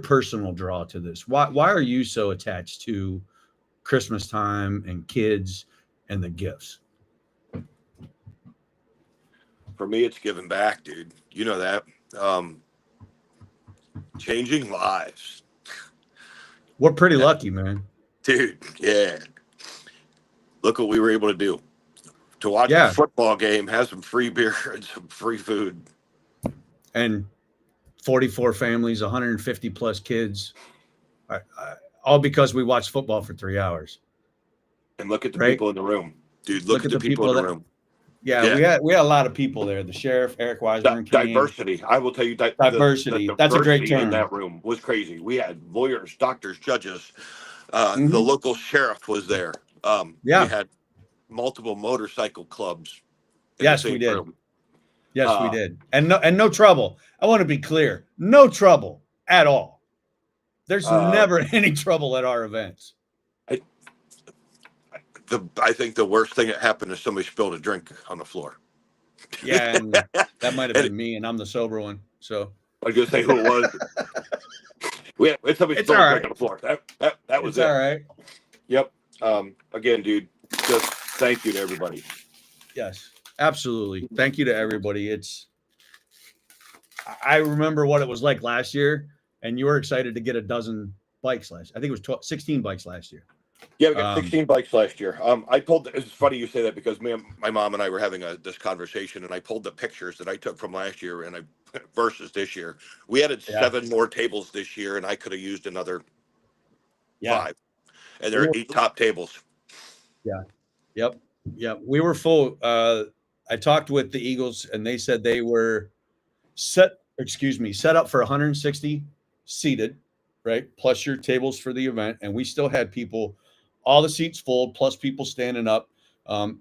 personal draw to this? Why are you so attached to Christmas time and kids and the gifts? For me, it's giving back, dude. You know that. Changing lives. We're pretty lucky, man. Dude, yeah. Look what we were able to do. To watch Yeah. a football game, have some free beer and some free food. And 44 families, 150 plus kids, all because we watched football for 3 hours. And look at the Right? people in the room. Dude, look at the people in the room. Yeah, Yeah. we had a lot of people there. The sheriff, Eric Weisberg, Diversity. I will tell you that Diversity. the That's a great diversity in term. that room was crazy. We had lawyers, doctors, judges. Mhm. The local sheriff was there. Yeah. We had multiple motorcycle clubs. in Yes, the same we did. room. Yes, we did. And no trouble. I want to be clear. No trouble at all. There's never any trouble at our events. I think the worst thing that happened is somebody spilled a drink on the floor. Yeah, and that might have been me, and I'm the sober one. So I was gonna say who it was. we had somebody It's spilled all a drink right. on the floor. That was it's it. all right. Yep. Again, dude, just thank you to everybody. Yes, absolutely. Thank you to everybody. I remember what it was like last year, and you were excited to get a dozen bikes last. I think it was 16 bikes last year. Yeah, we got 16 bikes last year. It's funny you say that because my mom and I were having this conversation, and I pulled the pictures that I took from last year and versus this year. We added 7 more tables this year, and I could have used another 5. And there are 8 top tables. Yeah. Yep. Yeah. We were full. I talked with the Eagles, and they said they were set up for 160 seated, right? Plus your tables for the event. And we still had people, all the seats full, plus people standing up,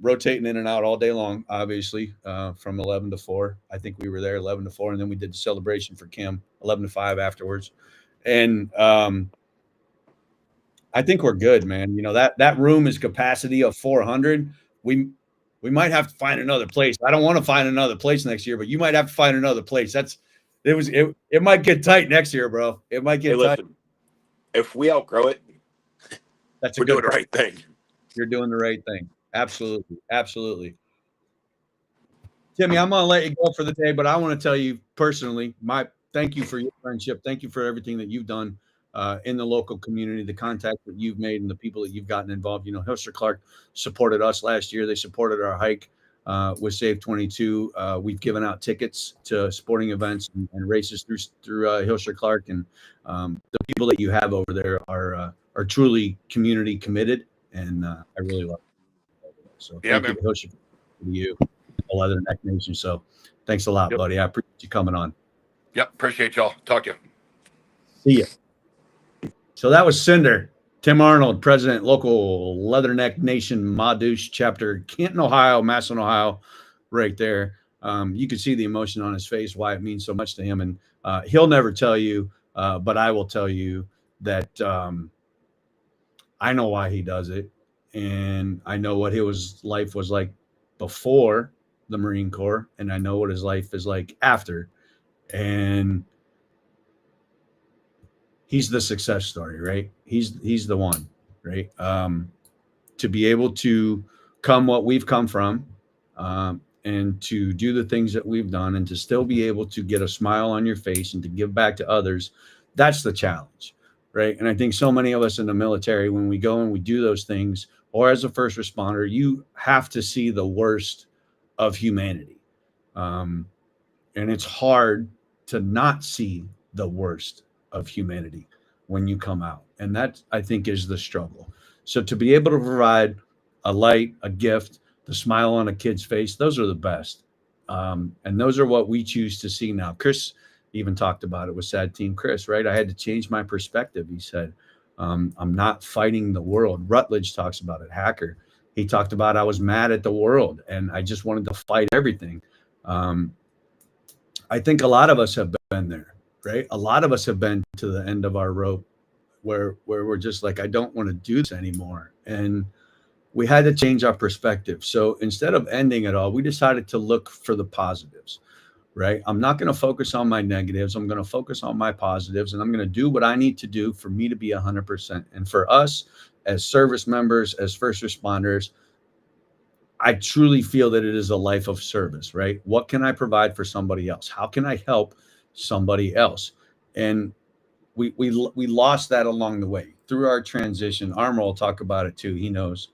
rotating in and out all day long, obviously, from 11 to 4. I think we were there 11 to 4. And then we did the celebration for Kim 11 to 5 afterwards. And I think we're good, man. You know, that room is capacity of 400. We might have to find another place. I don't want to find another place next year, but you might have to find another place. It might get tight next year, bro. It might get tight. Listen, if we outgrow it, we're doing the right thing. You're doing the right thing. Absolutely. Absolutely. Timmy, I'm going to let you go for the day, but I want to tell you personally, thank you for your friendship. Thank you for everything that you've done in the local community, the contacts that you've made and the people that you've gotten involved. You know, Hilster Clark supported us last year. They supported our hike with Save 22. We've given out tickets to sporting events and races through Hilster Clark. And the people that you have over there are truly community committed. And I really love it. So thank you to Hilster, to you, the Leatherneck Nation. So thanks a lot, buddy. I appreciate you coming on. Yep. Appreciate y'all. Talk to you. See ya. So that was Cinder, Tim Arnold, president, local Leatherneck Nation Madouche chapter, Canton, Ohio, Massillon, Ohio, right there. You can see the emotion on his face, why it means so much to him. And he'll never tell you, but I will tell you that I know why he does it. And I know what his life was like before the Marine Corps. And I know what his life is like after. And he's the success story, right? He's the one, right? To be able to come what we've come from, and to do the things that we've done, and to still be able to get a smile on your face and to give back to others, that's the challenge, right? And I think so many of us in the military, when we go and we do those things, or as a first responder, you have to see the worst of humanity. And it's hard to not see the worst of humanity when you come out. And that, I think, is the struggle. So to be able to provide a light, a gift, the smile on a kid's face, those are the best. And those are what we choose to see now. Chris even talked about it with Sad Team Chris, right? I had to change my perspective. He said, I'm not fighting the world. Rutledge talks about it. Hacker, he talked about, I was mad at the world and I just wanted to fight everything. I think a lot of us have been there, right? A lot of us have been to the end of our rope where we're just like, I don't want to do this anymore. And we had to change our perspective. So instead of ending it all, we decided to look for the positives, right? I'm not going to focus on my negatives. I'm going to focus on my positives, and I'm going to do what I need to do for me to be 100%. And for us as service members, as first responders, I truly feel that it is a life of service, right? What can I provide for somebody else? How can I help somebody else? And we lost that along the way through our transition. Armor will talk about it too. He knows.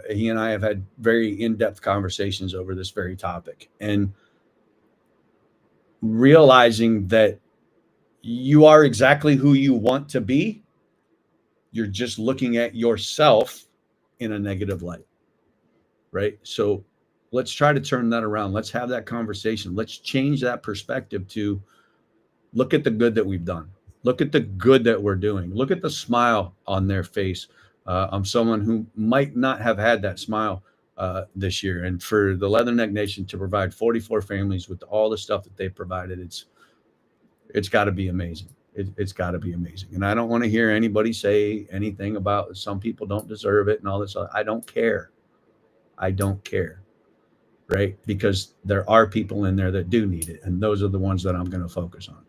He and I have had very in-depth conversations over this very topic, and realizing that you are exactly who you want to be. You're just looking at yourself in a negative light. Right? So let's try to turn that around. Let's have that conversation. Let's change that perspective to look at the good that we've done. Look at the good that we're doing. Look at the smile on their face. I'm someone who might not have had that smile this year. And for the Leatherneck Nation to provide 44 families with all the stuff that they provided, it's got to be amazing. It's got to be amazing. And I don't want to hear anybody say anything about some people don't deserve it and all this. I don't care. I don't care, right? Because there are people in there that do need it. And those are the ones that I'm going to focus on,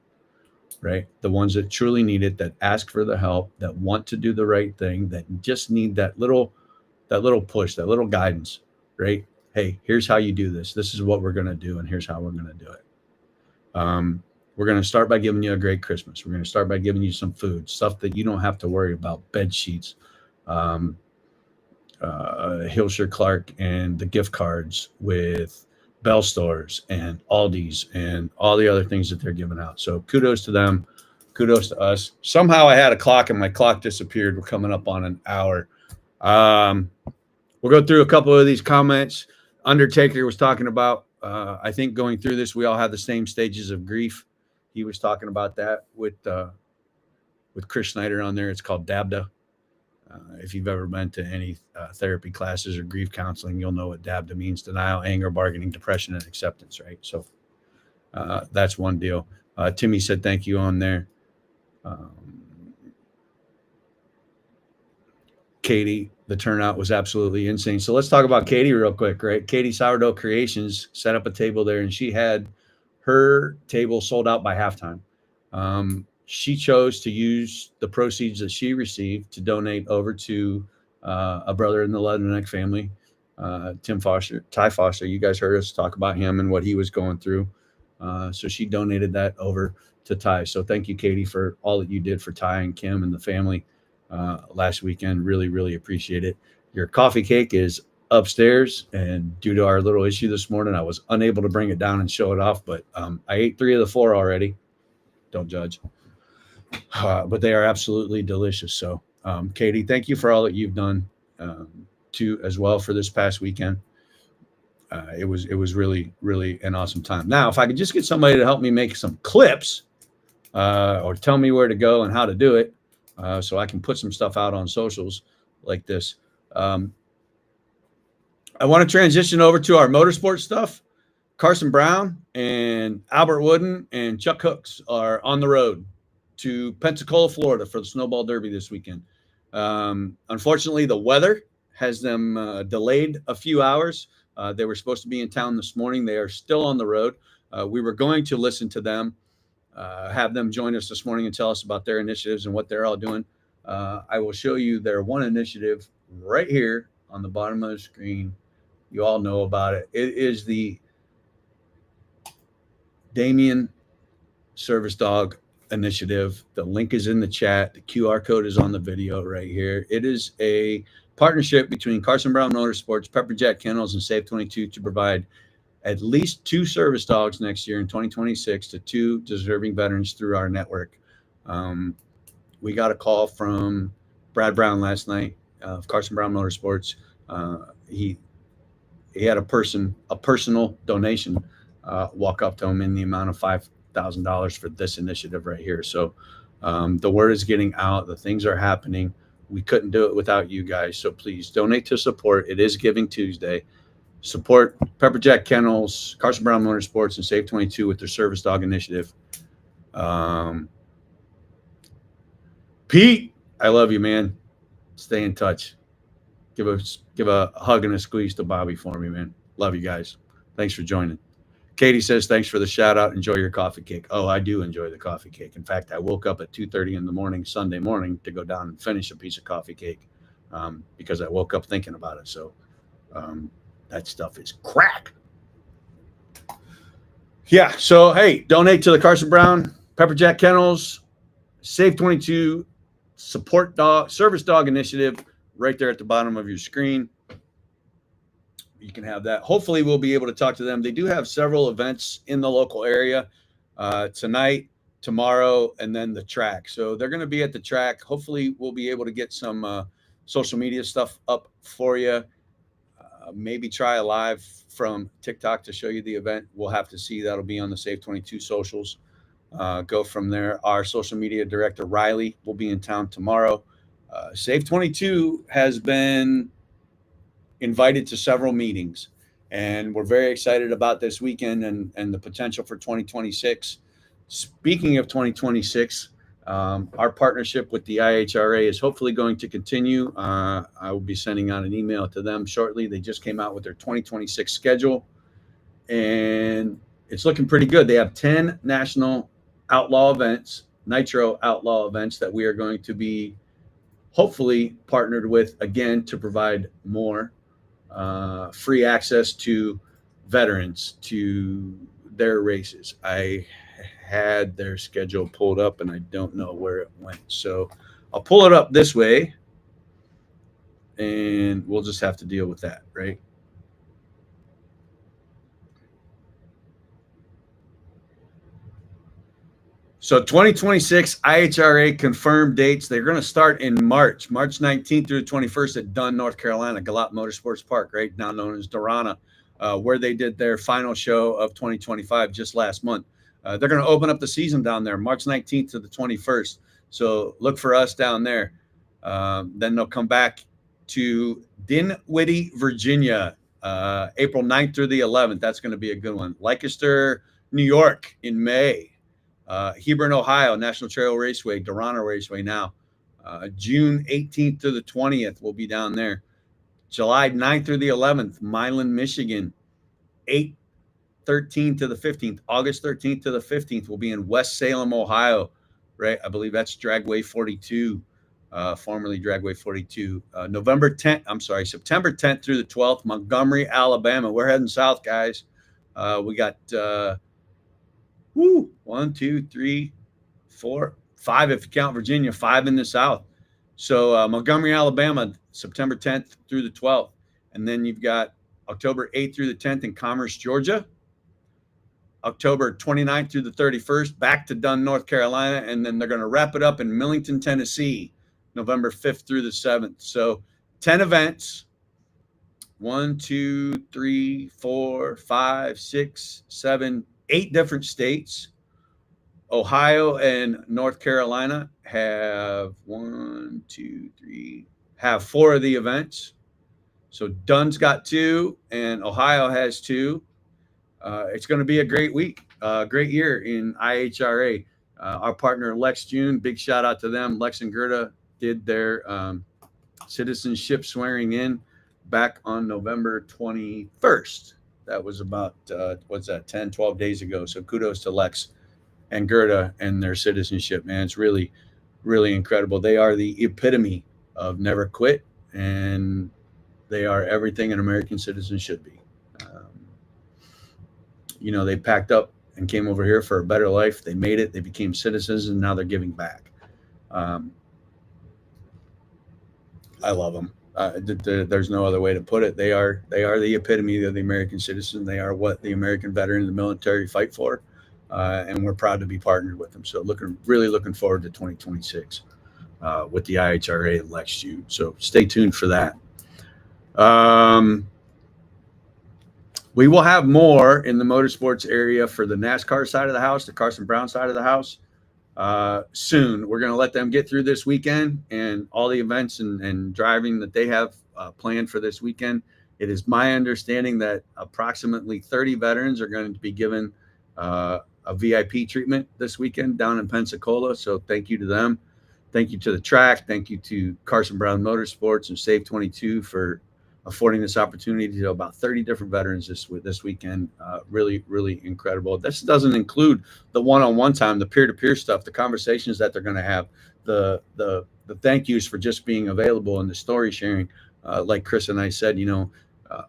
right? The ones that truly need it, that ask for the help, that want to do the right thing, that just need that little push, that little guidance, right? Hey, here's how you do this. This is what we're going to do. And here's how we're going to do it. We're going to start by giving you a great Christmas. We're going to start by giving you some food, stuff that you don't have to worry about, bed sheets, Hilscher Clark and the gift cards with Bell Stores and Aldi's and all the other things that they're giving out. So kudos to them. Kudos to us. Somehow I had a clock and my clock disappeared. We're coming up on an hour. We'll go through a couple of these comments. Undertaker was talking about, I think going through this, we all have the same stages of grief. He was talking about that with Chris Snyder on there. It's called DABDA. If you've ever been to any therapy classes or grief counseling, you'll know what DABDA means: denial, anger, bargaining, depression, and acceptance, right? So that's one deal. Timmy said thank you on there. Katie, the turnout was absolutely insane. So let's talk about Katie real quick, right? Katie Sourdough Creations set up a table there, and she had her table sold out by halftime. She chose to use the proceeds that she received to donate over to a brother in the Leatherneck family, Ty Foster. You guys heard us talk about him and what he was going through. So she donated that over to Ty. So thank you, Katie, for all that you did for Ty and Kim and the family last weekend. Really, really appreciate it. Your coffee cake is upstairs, and due to our little issue this morning, I was unable to bring it down and show it off, but I ate 3 of the 4 already. Don't judge. But they are absolutely delicious. So, Katie, thank you for all that you've done too, as well, for this past weekend. It was really, really an awesome time. Now, if I could just get somebody to help me make some clips or tell me where to go and how to do it, so I can put some stuff out on socials like this. I want to transition over to our motorsport stuff. Carson Brown and Albert Wooden and Chuck Hooks are on the road to Pensacola, Florida for the Snowball Derby this weekend. Unfortunately, the weather has them delayed a few hours. They were supposed to be in town this morning. They are still on the road. We were going to listen to them, have them join us this morning and tell us about their initiatives and what they're all doing. I will show you their one initiative right here on the bottom of the screen. You all know about it. It is the Damien Service Dog Initiative. The link is in the chat. The QR code is on the video right here. It is a partnership between Carson Brown Motorsports, Pepperjack Kennels, and Save 22 to provide at least 2 service dogs next year in 2026 to 2 deserving veterans through our network. We got a call from Brad Brown last night of Carson Brown Motorsports. He had a personal donation walk up to him in the amount of $5,000 for this initiative right here. So the word is getting out. The things are happening. We couldn't do it without you guys. So please donate to support. It is Giving Tuesday. Support Pepperjack Kennels, Carson Brown Motorsports, and Save 22 with their Service Dog Initiative. Pete, I love you, man. Stay in touch. Give a hug and a squeeze to Bobby for me, man. Love you guys. Thanks for joining. Katie says, thanks for the shout out. Enjoy your coffee cake. Oh, I do enjoy the coffee cake. In fact, I woke up at 2:30 in the morning, Sunday morning, to go down and finish a piece of coffee cake because I woke up thinking about it. So that stuff is crack. Yeah. So, hey, donate to the Carson Brown, Pepperjack Kennels, Save 22 Support Dog, Service Dog Initiative right there at the bottom of your screen. You can have that. Hopefully, we'll be able to talk to them. They do have several events in the local area tonight, tomorrow, and then the track. So they're going to be at the track. Hopefully, we'll be able to get some social media stuff up for you. Maybe try a live from TikTok to show you the event. We'll have to see. That'll be on the Save 22 socials. Go from there. Our social media director, Riley, will be in town tomorrow. Save 22 has been invited to several meetings, and we're very excited about this weekend and the potential for 2026. Speaking of 2026, our partnership with the IHRA is hopefully going to continue. I will be sending out an email to them shortly. They just came out with their 2026 schedule, and it's looking pretty good. They have 10 national outlaw events, Nitro outlaw events that we are going to be hopefully partnered with again to provide more free access to veterans to their races. I had their schedule pulled up and I don't know where it went. So I'll pull it up this way and we'll just have to deal with that, right? So 2026 IHRA confirmed dates. They're going to start in March 19th through the 21st at Dunn, North Carolina, Galop Motorsports Park, right now known as Dorana, where they did their final show of 2025 just last month. They're going to open up the season down there, March 19th to the 21st. So look for us down there. Then they'll come back to Dinwiddie, Virginia, April 9th through the 11th. That's going to be a good one. Leicester, New York in May. Hebron, Ohio, National Trail Raceway, Dorana Raceway now. June 18th to the 20th, we'll be down there. July 9th through the 11th, Milan, Michigan. 13th to the 15th. August 13th to the 15th, we'll be in West Salem, Ohio, right? I believe that's Dragway 42, formerly Dragway 42. September 10th through the 12th, Montgomery, Alabama. We're heading south, guys. We got 1, 2, 3, 4, 5 if you count Virginia, 5 in the south. So Montgomery, Alabama, September 10th through the 12th. And then you've got October 8th through the 10th in Commerce, Georgia. October 29th through the 31st, back to Dunn, North Carolina. And then they're going to wrap it up in Millington, Tennessee, November 5th through the 7th. So 10 events. 1, 2, 3, 4, 5, 6, 7, 8 different states. Ohio and North Carolina have 4 of the events. So Dunn's got 2 and Ohio has 2. it's going to be a great week, great year in IHRA. Our partner Lex June, big shout out to them. Lex and Gerda did their citizenship swearing in back on November 21st. That was about, 10, 12 days ago. So kudos to Lex and Gerda and their citizenship, man. It's really, really incredible. They are the epitome of never quit, and they are everything an American citizen should be. They packed up and came over here for a better life. They made it. They became citizens, and now they're giving back. I love them. There's no other way to put it. They are the epitome of the American citizen. They are what the American veteran in the military fight for, and we're proud to be partnered with them. So really looking forward to 2026 with the IHRA and Lex June. So stay tuned for that. We will have more in the motorsports area for the NASCAR side of the house, the Carson Brown side of the house, soon. We're going to let them get through this weekend and all the events and driving that they have planned for this weekend. It is my understanding that approximately 30 veterans are going to be given a VIP treatment this weekend down in Pensacola. So thank you to them. Thank you to the track. Thank you to Carson Brown Motorsports and Save 22 for affording this opportunity to about 30 different veterans this weekend. Really, really incredible. This doesn't include the one-on-one time, the peer-to-peer stuff, the conversations that they're going to have, the thank yous for just being available, and the story sharing. Like Chris and I said,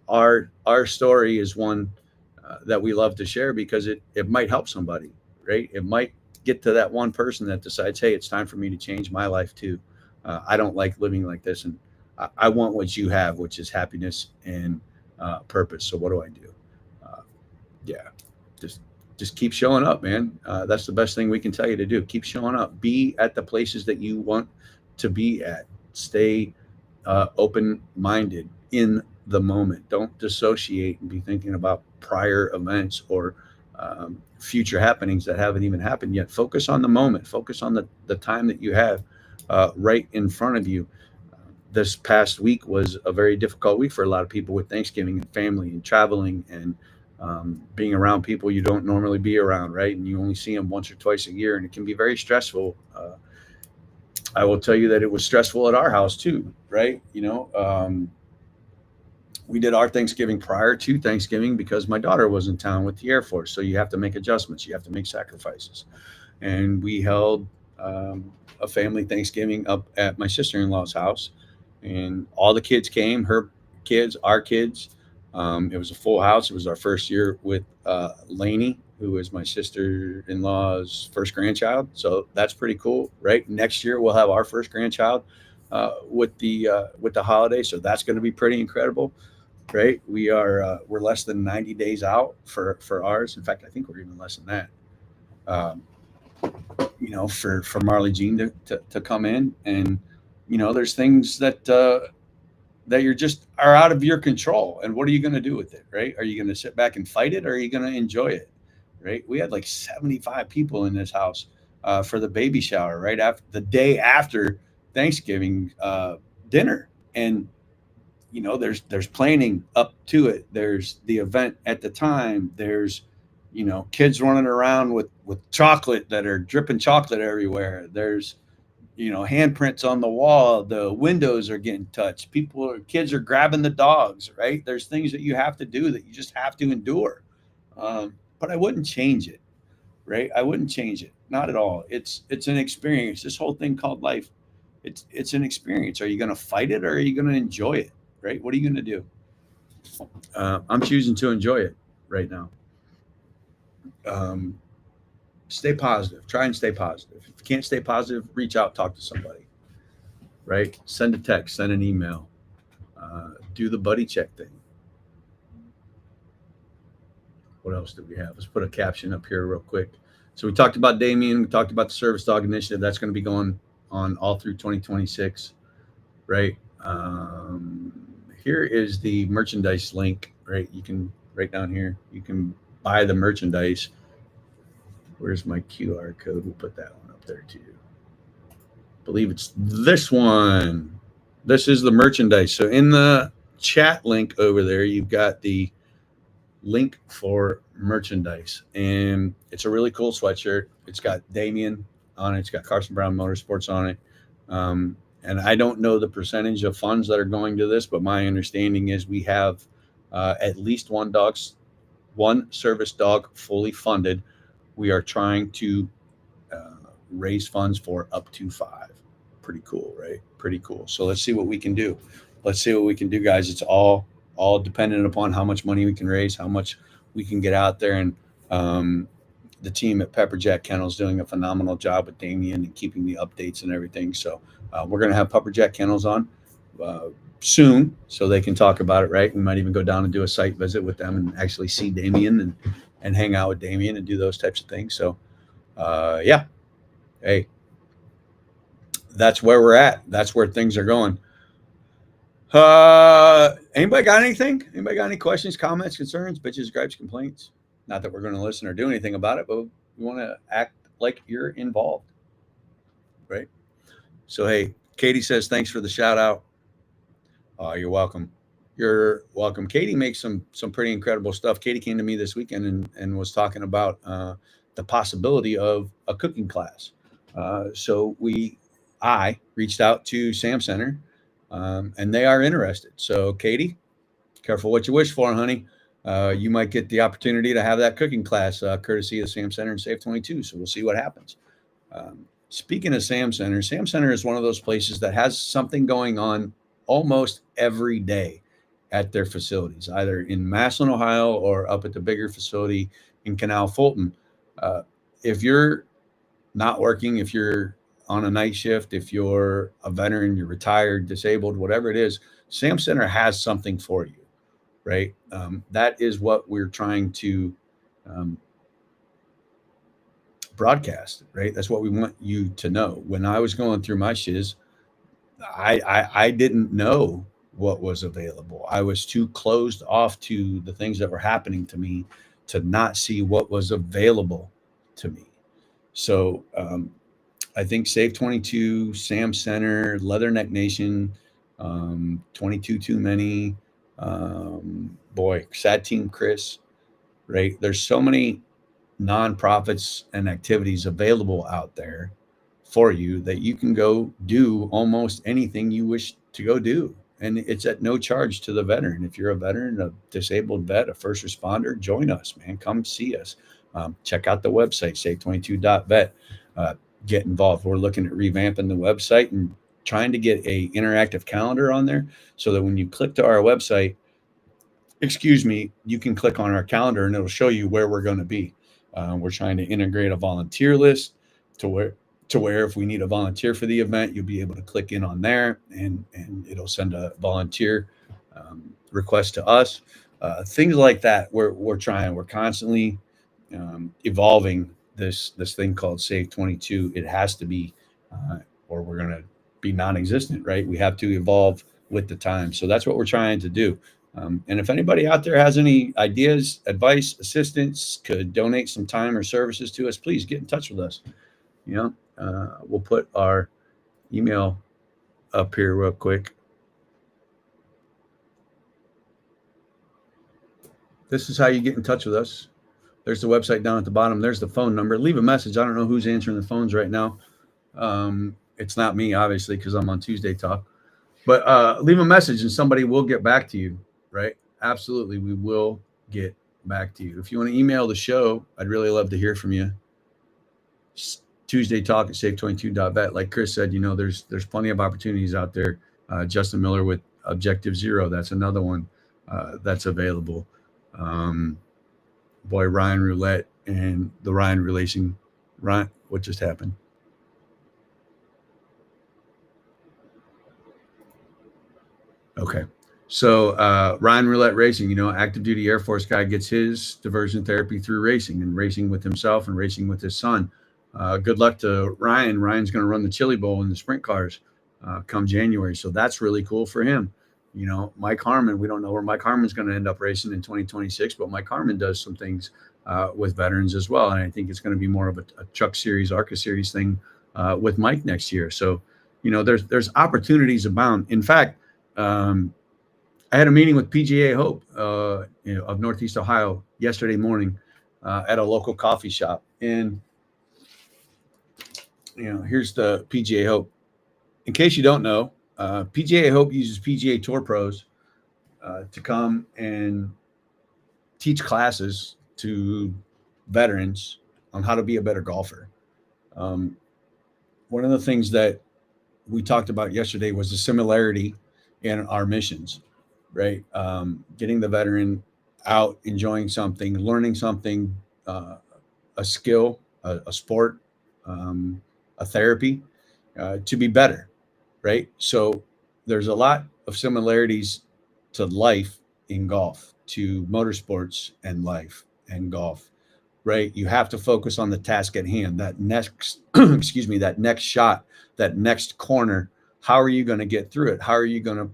our story is one that we love to share because it might help somebody, right? It might get to that one person that decides, hey, it's time for me to change my life too. I don't like living like this, and I want what you have, which is happiness and purpose. So what do I do? Just keep showing up, man. That's the best thing we can tell you to do. Keep showing up. Be at the places that you want to be at. Stay open-minded in the moment. Don't dissociate and be thinking about prior events or future happenings that haven't even happened yet. Focus on the moment. Focus on the time that you have right in front of you. This past week was a very difficult week for a lot of people with Thanksgiving and family and traveling and being around people you don't normally be around, right? And you only see them once or twice a year, and it can be very stressful. I will tell you that it was stressful at our house too, right? We did our Thanksgiving prior to Thanksgiving because my daughter was in town with the Air Force. So you have to make adjustments. You have to make sacrifices. And we held a family Thanksgiving up at my sister-in-law's house. And all the kids came, her kids, our kids. It was a full house. It was our first year with Lainey, who is my sister-in-law's first grandchild. So that's pretty cool, right? Next year we'll have our first grandchild with the holiday. So that's going to be pretty incredible, right? We're less than 90 days out for ours. In fact, I think we're even less than that. For Marley Jean to come in, and there's things that you're just are out of your control. And what are you going to do with it, right? Are you going to sit back and fight it, or are you going to enjoy it, right? We had like 75 people in this house for the baby shower, right after the day after Thanksgiving dinner. And there's planning up to it. There's the event at the time. There's kids running around with chocolate that are dripping chocolate everywhere. There's handprints on the wall. The windows are getting touched. Kids are grabbing the dogs, right? There's things that you have to do that you just have to endure. But I wouldn't change it, right? I wouldn't change it. Not at all. It's an experience. This whole thing called life, it's an experience. Are you going to fight it, or are you going to enjoy it, right? What are you going to do? I'm choosing to enjoy it right now. Stay positive. Try and stay positive. If you can't stay positive, reach out, talk to somebody, right? Send a text, send an email, do the buddy check thing. What else do we have? Let's put a caption up here real quick. So we talked about Damien. We talked about the Service Dog Initiative. That's going to be going on all through 2026, right? Here is the merchandise link, right? You can, right down here, you can buy the merchandise. Where's my QR code? We'll put that one up there too. I believe it's this one. This is the merchandise. So in the chat link over there, you've got the link for merchandise, and it's a really cool sweatshirt. It's got Damien on it. It's got Carson Brown Motorsports on it. And I don't know the percentage of funds that are going to this, but my understanding is we have at least one service dog fully funded. We are trying to raise funds for up to 5. Pretty cool, right? Pretty cool. So let's see what we can do. Let's see what we can do, guys. It's all dependent upon how much money we can raise, how much we can get out there. And the team at Pepperjack Kennels doing a phenomenal job with Damien and keeping the updates and everything. So we're going to have Pepperjack Kennels on soon so they can talk about it, right? We might even go down and do a site visit with them and actually see Damien and hang out with Damien and do those types of things. So yeah, hey, that's where we're at. That's where things are going. Anybody got anything? Anybody got any questions, comments, concerns, bitches, gripes, complaints? Not that we're going to listen or do anything about it, but we want to act like you're involved, right? So, hey, Katie says, thanks for the shout out. You're welcome. You're welcome. Katie makes some pretty incredible stuff. Katie came to me this weekend and was talking about the possibility of a cooking class. So I reached out to Sam Center, and they are interested. So, Katie, careful what you wish for, honey. You might get the opportunity to have that cooking class courtesy of Sam Center and Save 22. So we'll see what happens. Speaking of Sam Center is one of those places that has something going on almost every day at their facilities, either in Massillon, Ohio, or up at the bigger facility in Canal Fulton. If you're not working, if you're on a night shift, if you're a veteran, you're retired, disabled, whatever it is, Sam Center has something for you, right? That is what we're trying to broadcast, right? That's what we want you to know. When I was going through my shiz, I didn't know what was available. I was too closed off to the things that were happening to me to not see what was available to me. So I think Save 22, Sam Center, Leatherneck Nation, 22 Too Many, Sad Team Chris, right? There's so many nonprofits and activities available out there for you that you can go do almost anything you wish to go do. And it's at no charge to the veteran. If you're a veteran, a disabled vet, a first responder, join us, man. Come see us. Check out the website, save22.vet. Get involved. We're looking at revamping the website and trying to get a interactive calendar on there so that when you click to our website, you can click on our calendar and it'll show you where we're going to be. We're trying to integrate a volunteer list to where if we need a volunteer for the event, you'll be able to click in on there and it'll send a volunteer request to us. Things like that. We're constantly evolving this thing called Save 22. It has to be, or we're going to be non-existent, right? We have to evolve with the time. So that's what we're trying to do. And if anybody out there has any ideas, advice, assistance, could donate some time or services to us, please get in touch with us. We'll put our email up here real quick. This is how you get in touch with us. There's the website down at the bottom. There's the phone number. Leave a message. I don't know who's answering the phones right now. It's not me, obviously, because I'm on Tuesday Talk. But leave a message and somebody will get back to you, right? Absolutely, we will get back to you. If you want to email the show, I'd really love to hear from you. TuesdayTalk at save22.vet. Like Chris said, there's plenty of opportunities out there. Justin Miller with Objective Zero. That's another one that's available. Ryan Roulette and the Ryan Relation. Ryan, what just happened? Okay. So Ryan Roulette Racing, active duty Air Force guy, gets his diversion therapy through racing and racing with himself and racing with his son. Good luck to Ryan. Ryan's going to run the Chili Bowl in the sprint cars come January. So that's really cool for him. Mike Harmon, we don't know where Mike Harmon's going to end up racing in 2026, but Mike Harmon does some things with veterans as well. And I think it's going to be more of a Chuck Series, ARCA Series thing with Mike next year. So, there's opportunities abound. In fact, I I had a meeting with PGA Hope of Northeast Ohio yesterday morning at a local coffee shop. And, here's the PGA Hope. In case you don't know, PGA Hope uses PGA Tour pros to come and teach classes to veterans on how to be a better golfer. One of the things that we talked about yesterday was the similarity in our missions, right? Getting the veteran out, enjoying something, learning something, a skill, a sport, a therapy to be better, right? So there's a lot of similarities to life in golf, to motorsports and life and golf, right? You have to focus on the task at hand, that next, excuse me, that next shot, that next corner. How are you going to get through it? How are you going to,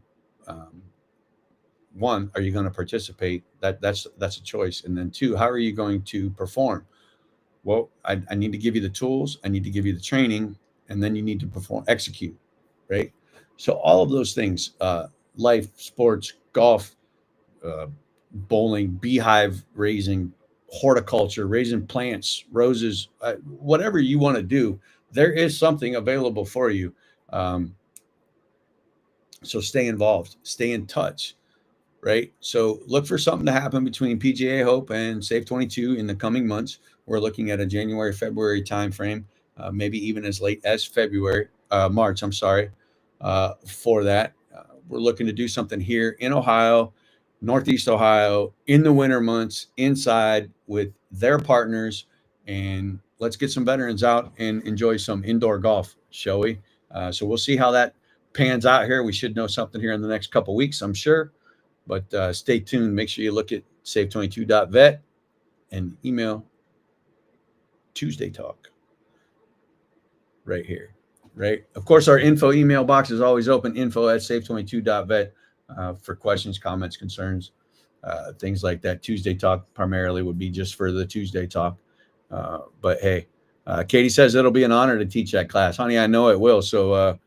one, are you going to participate? That's a choice. And then two, how are you going to perform? Well, I need to give you the tools. I need to give you the training, and then you need to perform, execute, right? So all of those things, life, sports, golf, bowling, beehive raising, horticulture, raising plants, roses, whatever you want to do, there is something available for you. So stay involved, stay in touch, right? So look for something to happen between PGA Hope and Save 22 in the coming months. We're looking at a January, February timeframe, maybe even as late as March, I'm sorry, for that. We're looking to do something here in Ohio, Northeast Ohio, in the winter months, inside with their partners. And let's get some veterans out and enjoy some indoor golf, shall we? So we'll see how that pans out here. We should know something here in the next couple of weeks, I'm sure. But stay tuned. Make sure you look at save22.vet and email TuesdayTalk right here, right? Of course, our info email box is always open, info@save22.vet for questions, comments, concerns, things like that. Tuesday Talk primarily would be just for the Tuesday Talk. But hey, Katie says it'll be an honor to teach that class. Honey, I know it will. So,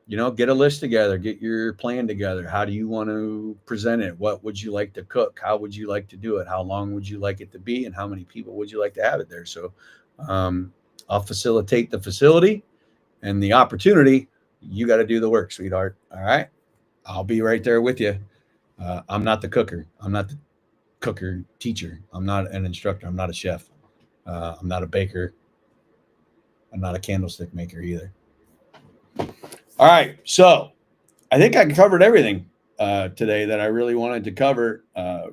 get a list together, get your plan together. How do you want to present it? What would you like to cook? How would you like to do it? How long would you like it to be? And how many people would you like to have it there? So I'll facilitate the facility and the opportunity. You got to do the work, sweetheart. All right. I'll be right there with you. I'm not the cooker. I'm not the cooker teacher. I'm not an instructor. I'm not a chef. I'm not a baker. I'm not a candlestick maker either. All right, so I think I covered everything today that I really wanted to cover.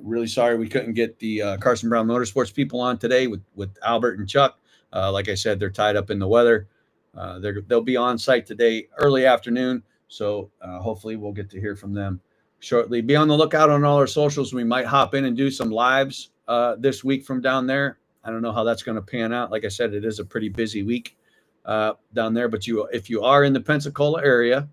Really sorry we couldn't get the Carson Brown Motorsports people on today with Albert and Chuck. Like I said, they're tied up in the weather. They'll be on site today, early afternoon. So hopefully we'll get to hear from them shortly. Be on the lookout on all our socials. We might hop in and do some lives this week from down there. I don't know how that's going to pan out. Like I said, it is a pretty busy week down there. But if you are in the Pensacola area,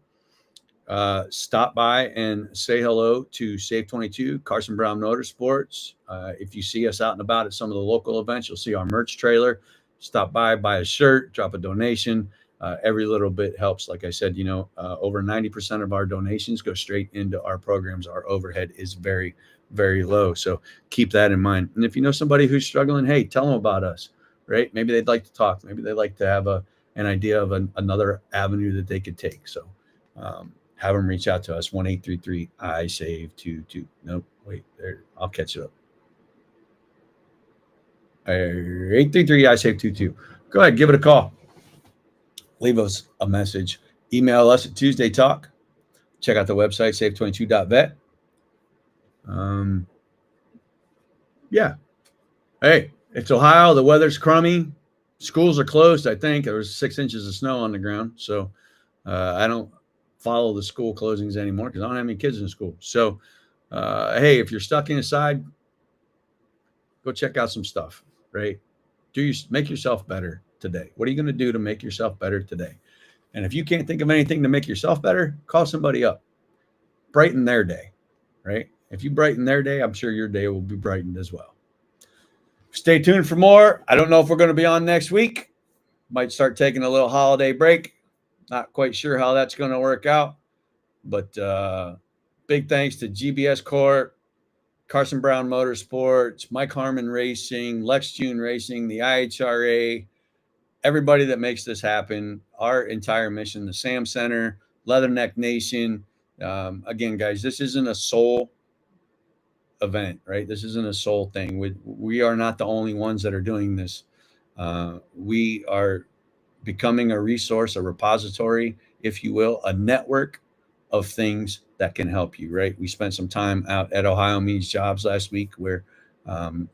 stop by and say hello to Save 22, Carson Brown Motorsports. If you see us out and about at some of the local events, you'll see our merch trailer. Stop by, buy a shirt, drop a donation. Every little bit helps. Like I said, over 90% of our donations go straight into our programs. Our overhead is very, very low. So keep that in mind. And if you know somebody who's struggling, hey, tell them about us, right? Maybe they'd like to talk. Maybe they'd like to have an idea of another avenue that they could take. So have them reach out to us, 1-833-I-SAVE-22. Nope, wait, there. I'll catch it up. 833-I-SAVE-22. Go ahead, give it a call. Leave us a message. Email us at Tuesday Talk. Check out the website, save22.vet. Yeah. Hey, it's Ohio. The weather's crummy. Schools are closed, I think. There was 6 inches of snow on the ground. So I don't follow the school closings anymore because I don't have any kids in school. So, hey, if you're stuck inside, go check out some stuff, right? Make yourself better today. What are you going to do to make yourself better today? And if you can't think of anything to make yourself better, call somebody up. Brighten their day, right? If you brighten their day, I'm sure your day will be brightened as well. Stay tuned for more. I don't know if we're going to be on next week. Might start taking a little holiday break. Not quite sure how that's going to work out. But big thanks to GBS Corp, Carson Brown Motorsports, Mike Harmon Racing, Lex June Racing, the IHRA, everybody that makes this happen, our entire mission, the Sam Center, Leatherneck Nation. Again, guys, this isn't a sole event, right? This isn't a sole thing. We are not the only ones that are doing this. We are becoming a resource, a repository, if you will, a network of things that can help you, right? We spent some time out at Ohio Means Jobs last week where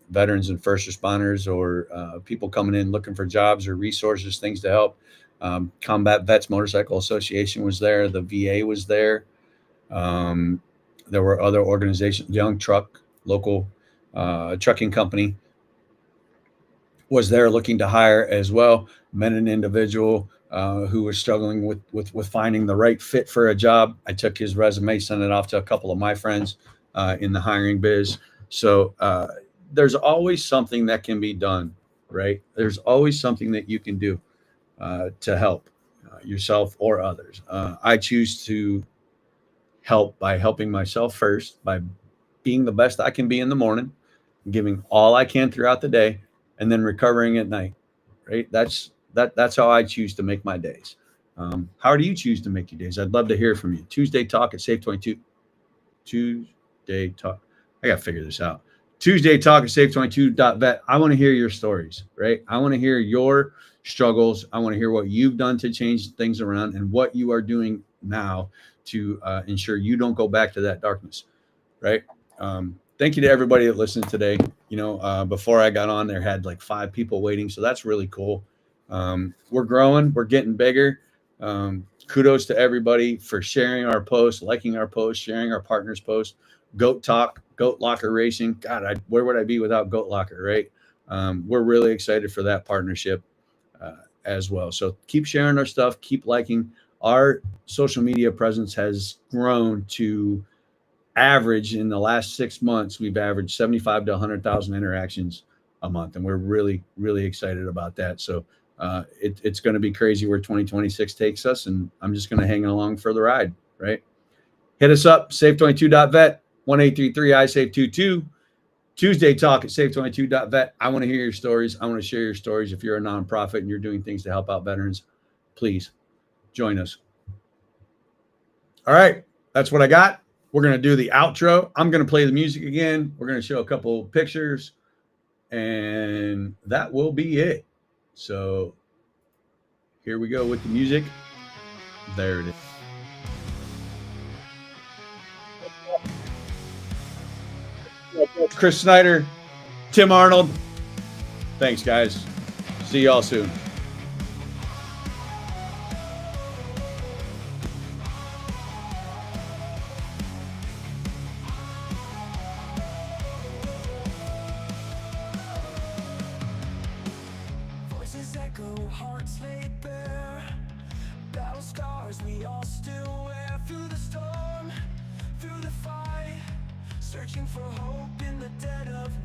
veterans and first responders or people coming in looking for jobs or resources, things to help. Combat Vets Motorcycle Association was there. The VA was there. There were other organizations, Young Truck, local trucking company was there looking to hire as well. Met an individual who was struggling with finding the right fit for a job. I took his resume, sent it off to a couple of my friends in the hiring biz. So there's always something that can be done, right? There's always something that you can do to help yourself or others. I choose to help by helping myself first, by being the best I can be in the morning, giving all I can throughout the day, and then recovering at night, right? That's how I choose to make my days. How do you choose to make your days? I'd love to hear from you. Tuesday Talk at Safe22. Tuesday Talk. I got to figure this out. Tuesday Talk at Safe22.vet. I want to hear your stories, right? I want to hear your struggles. I want to hear what you've done to change things around and what you are doing now to ensure you don't go back to that darkness, right? Thank you to everybody that listened today. You know, before I got on, there had like 5 people waiting. So that's really cool. We're growing. We're getting bigger. Kudos to everybody for sharing our posts, liking our posts, sharing our partners' posts. Goat Talk, Goat Locker Racing. God, where would I be without Goat Locker, right? We're really excited for that partnership as well. So keep sharing our stuff. Keep liking. Our social media presence has grown to average in the last 6 months. We've averaged 75 to 100,000 interactions a month. And we're really, really excited about that. So it's going to be crazy where 2026 takes us. And I'm just going to hang along for the ride, right? Hit us up, safe22.vet, 1-833-I-SAFE22. Tuesday Talk at safe22.vet. I want to hear your stories. I want to share your stories. If you're a nonprofit and you're doing things to help out veterans, please join us. All right. That's what I got. We're going to do the outro. I'm going to play the music again. We're going to show a couple pictures, and that will be it. So here we go with the music. There it is. Chris Snyder, Tim Arnold. Thanks, guys. See y'all soon. Voices echo, hearts laid bare. Battle scars we all still wear. Through the storm, through the fight, searching for hope in the dead of night.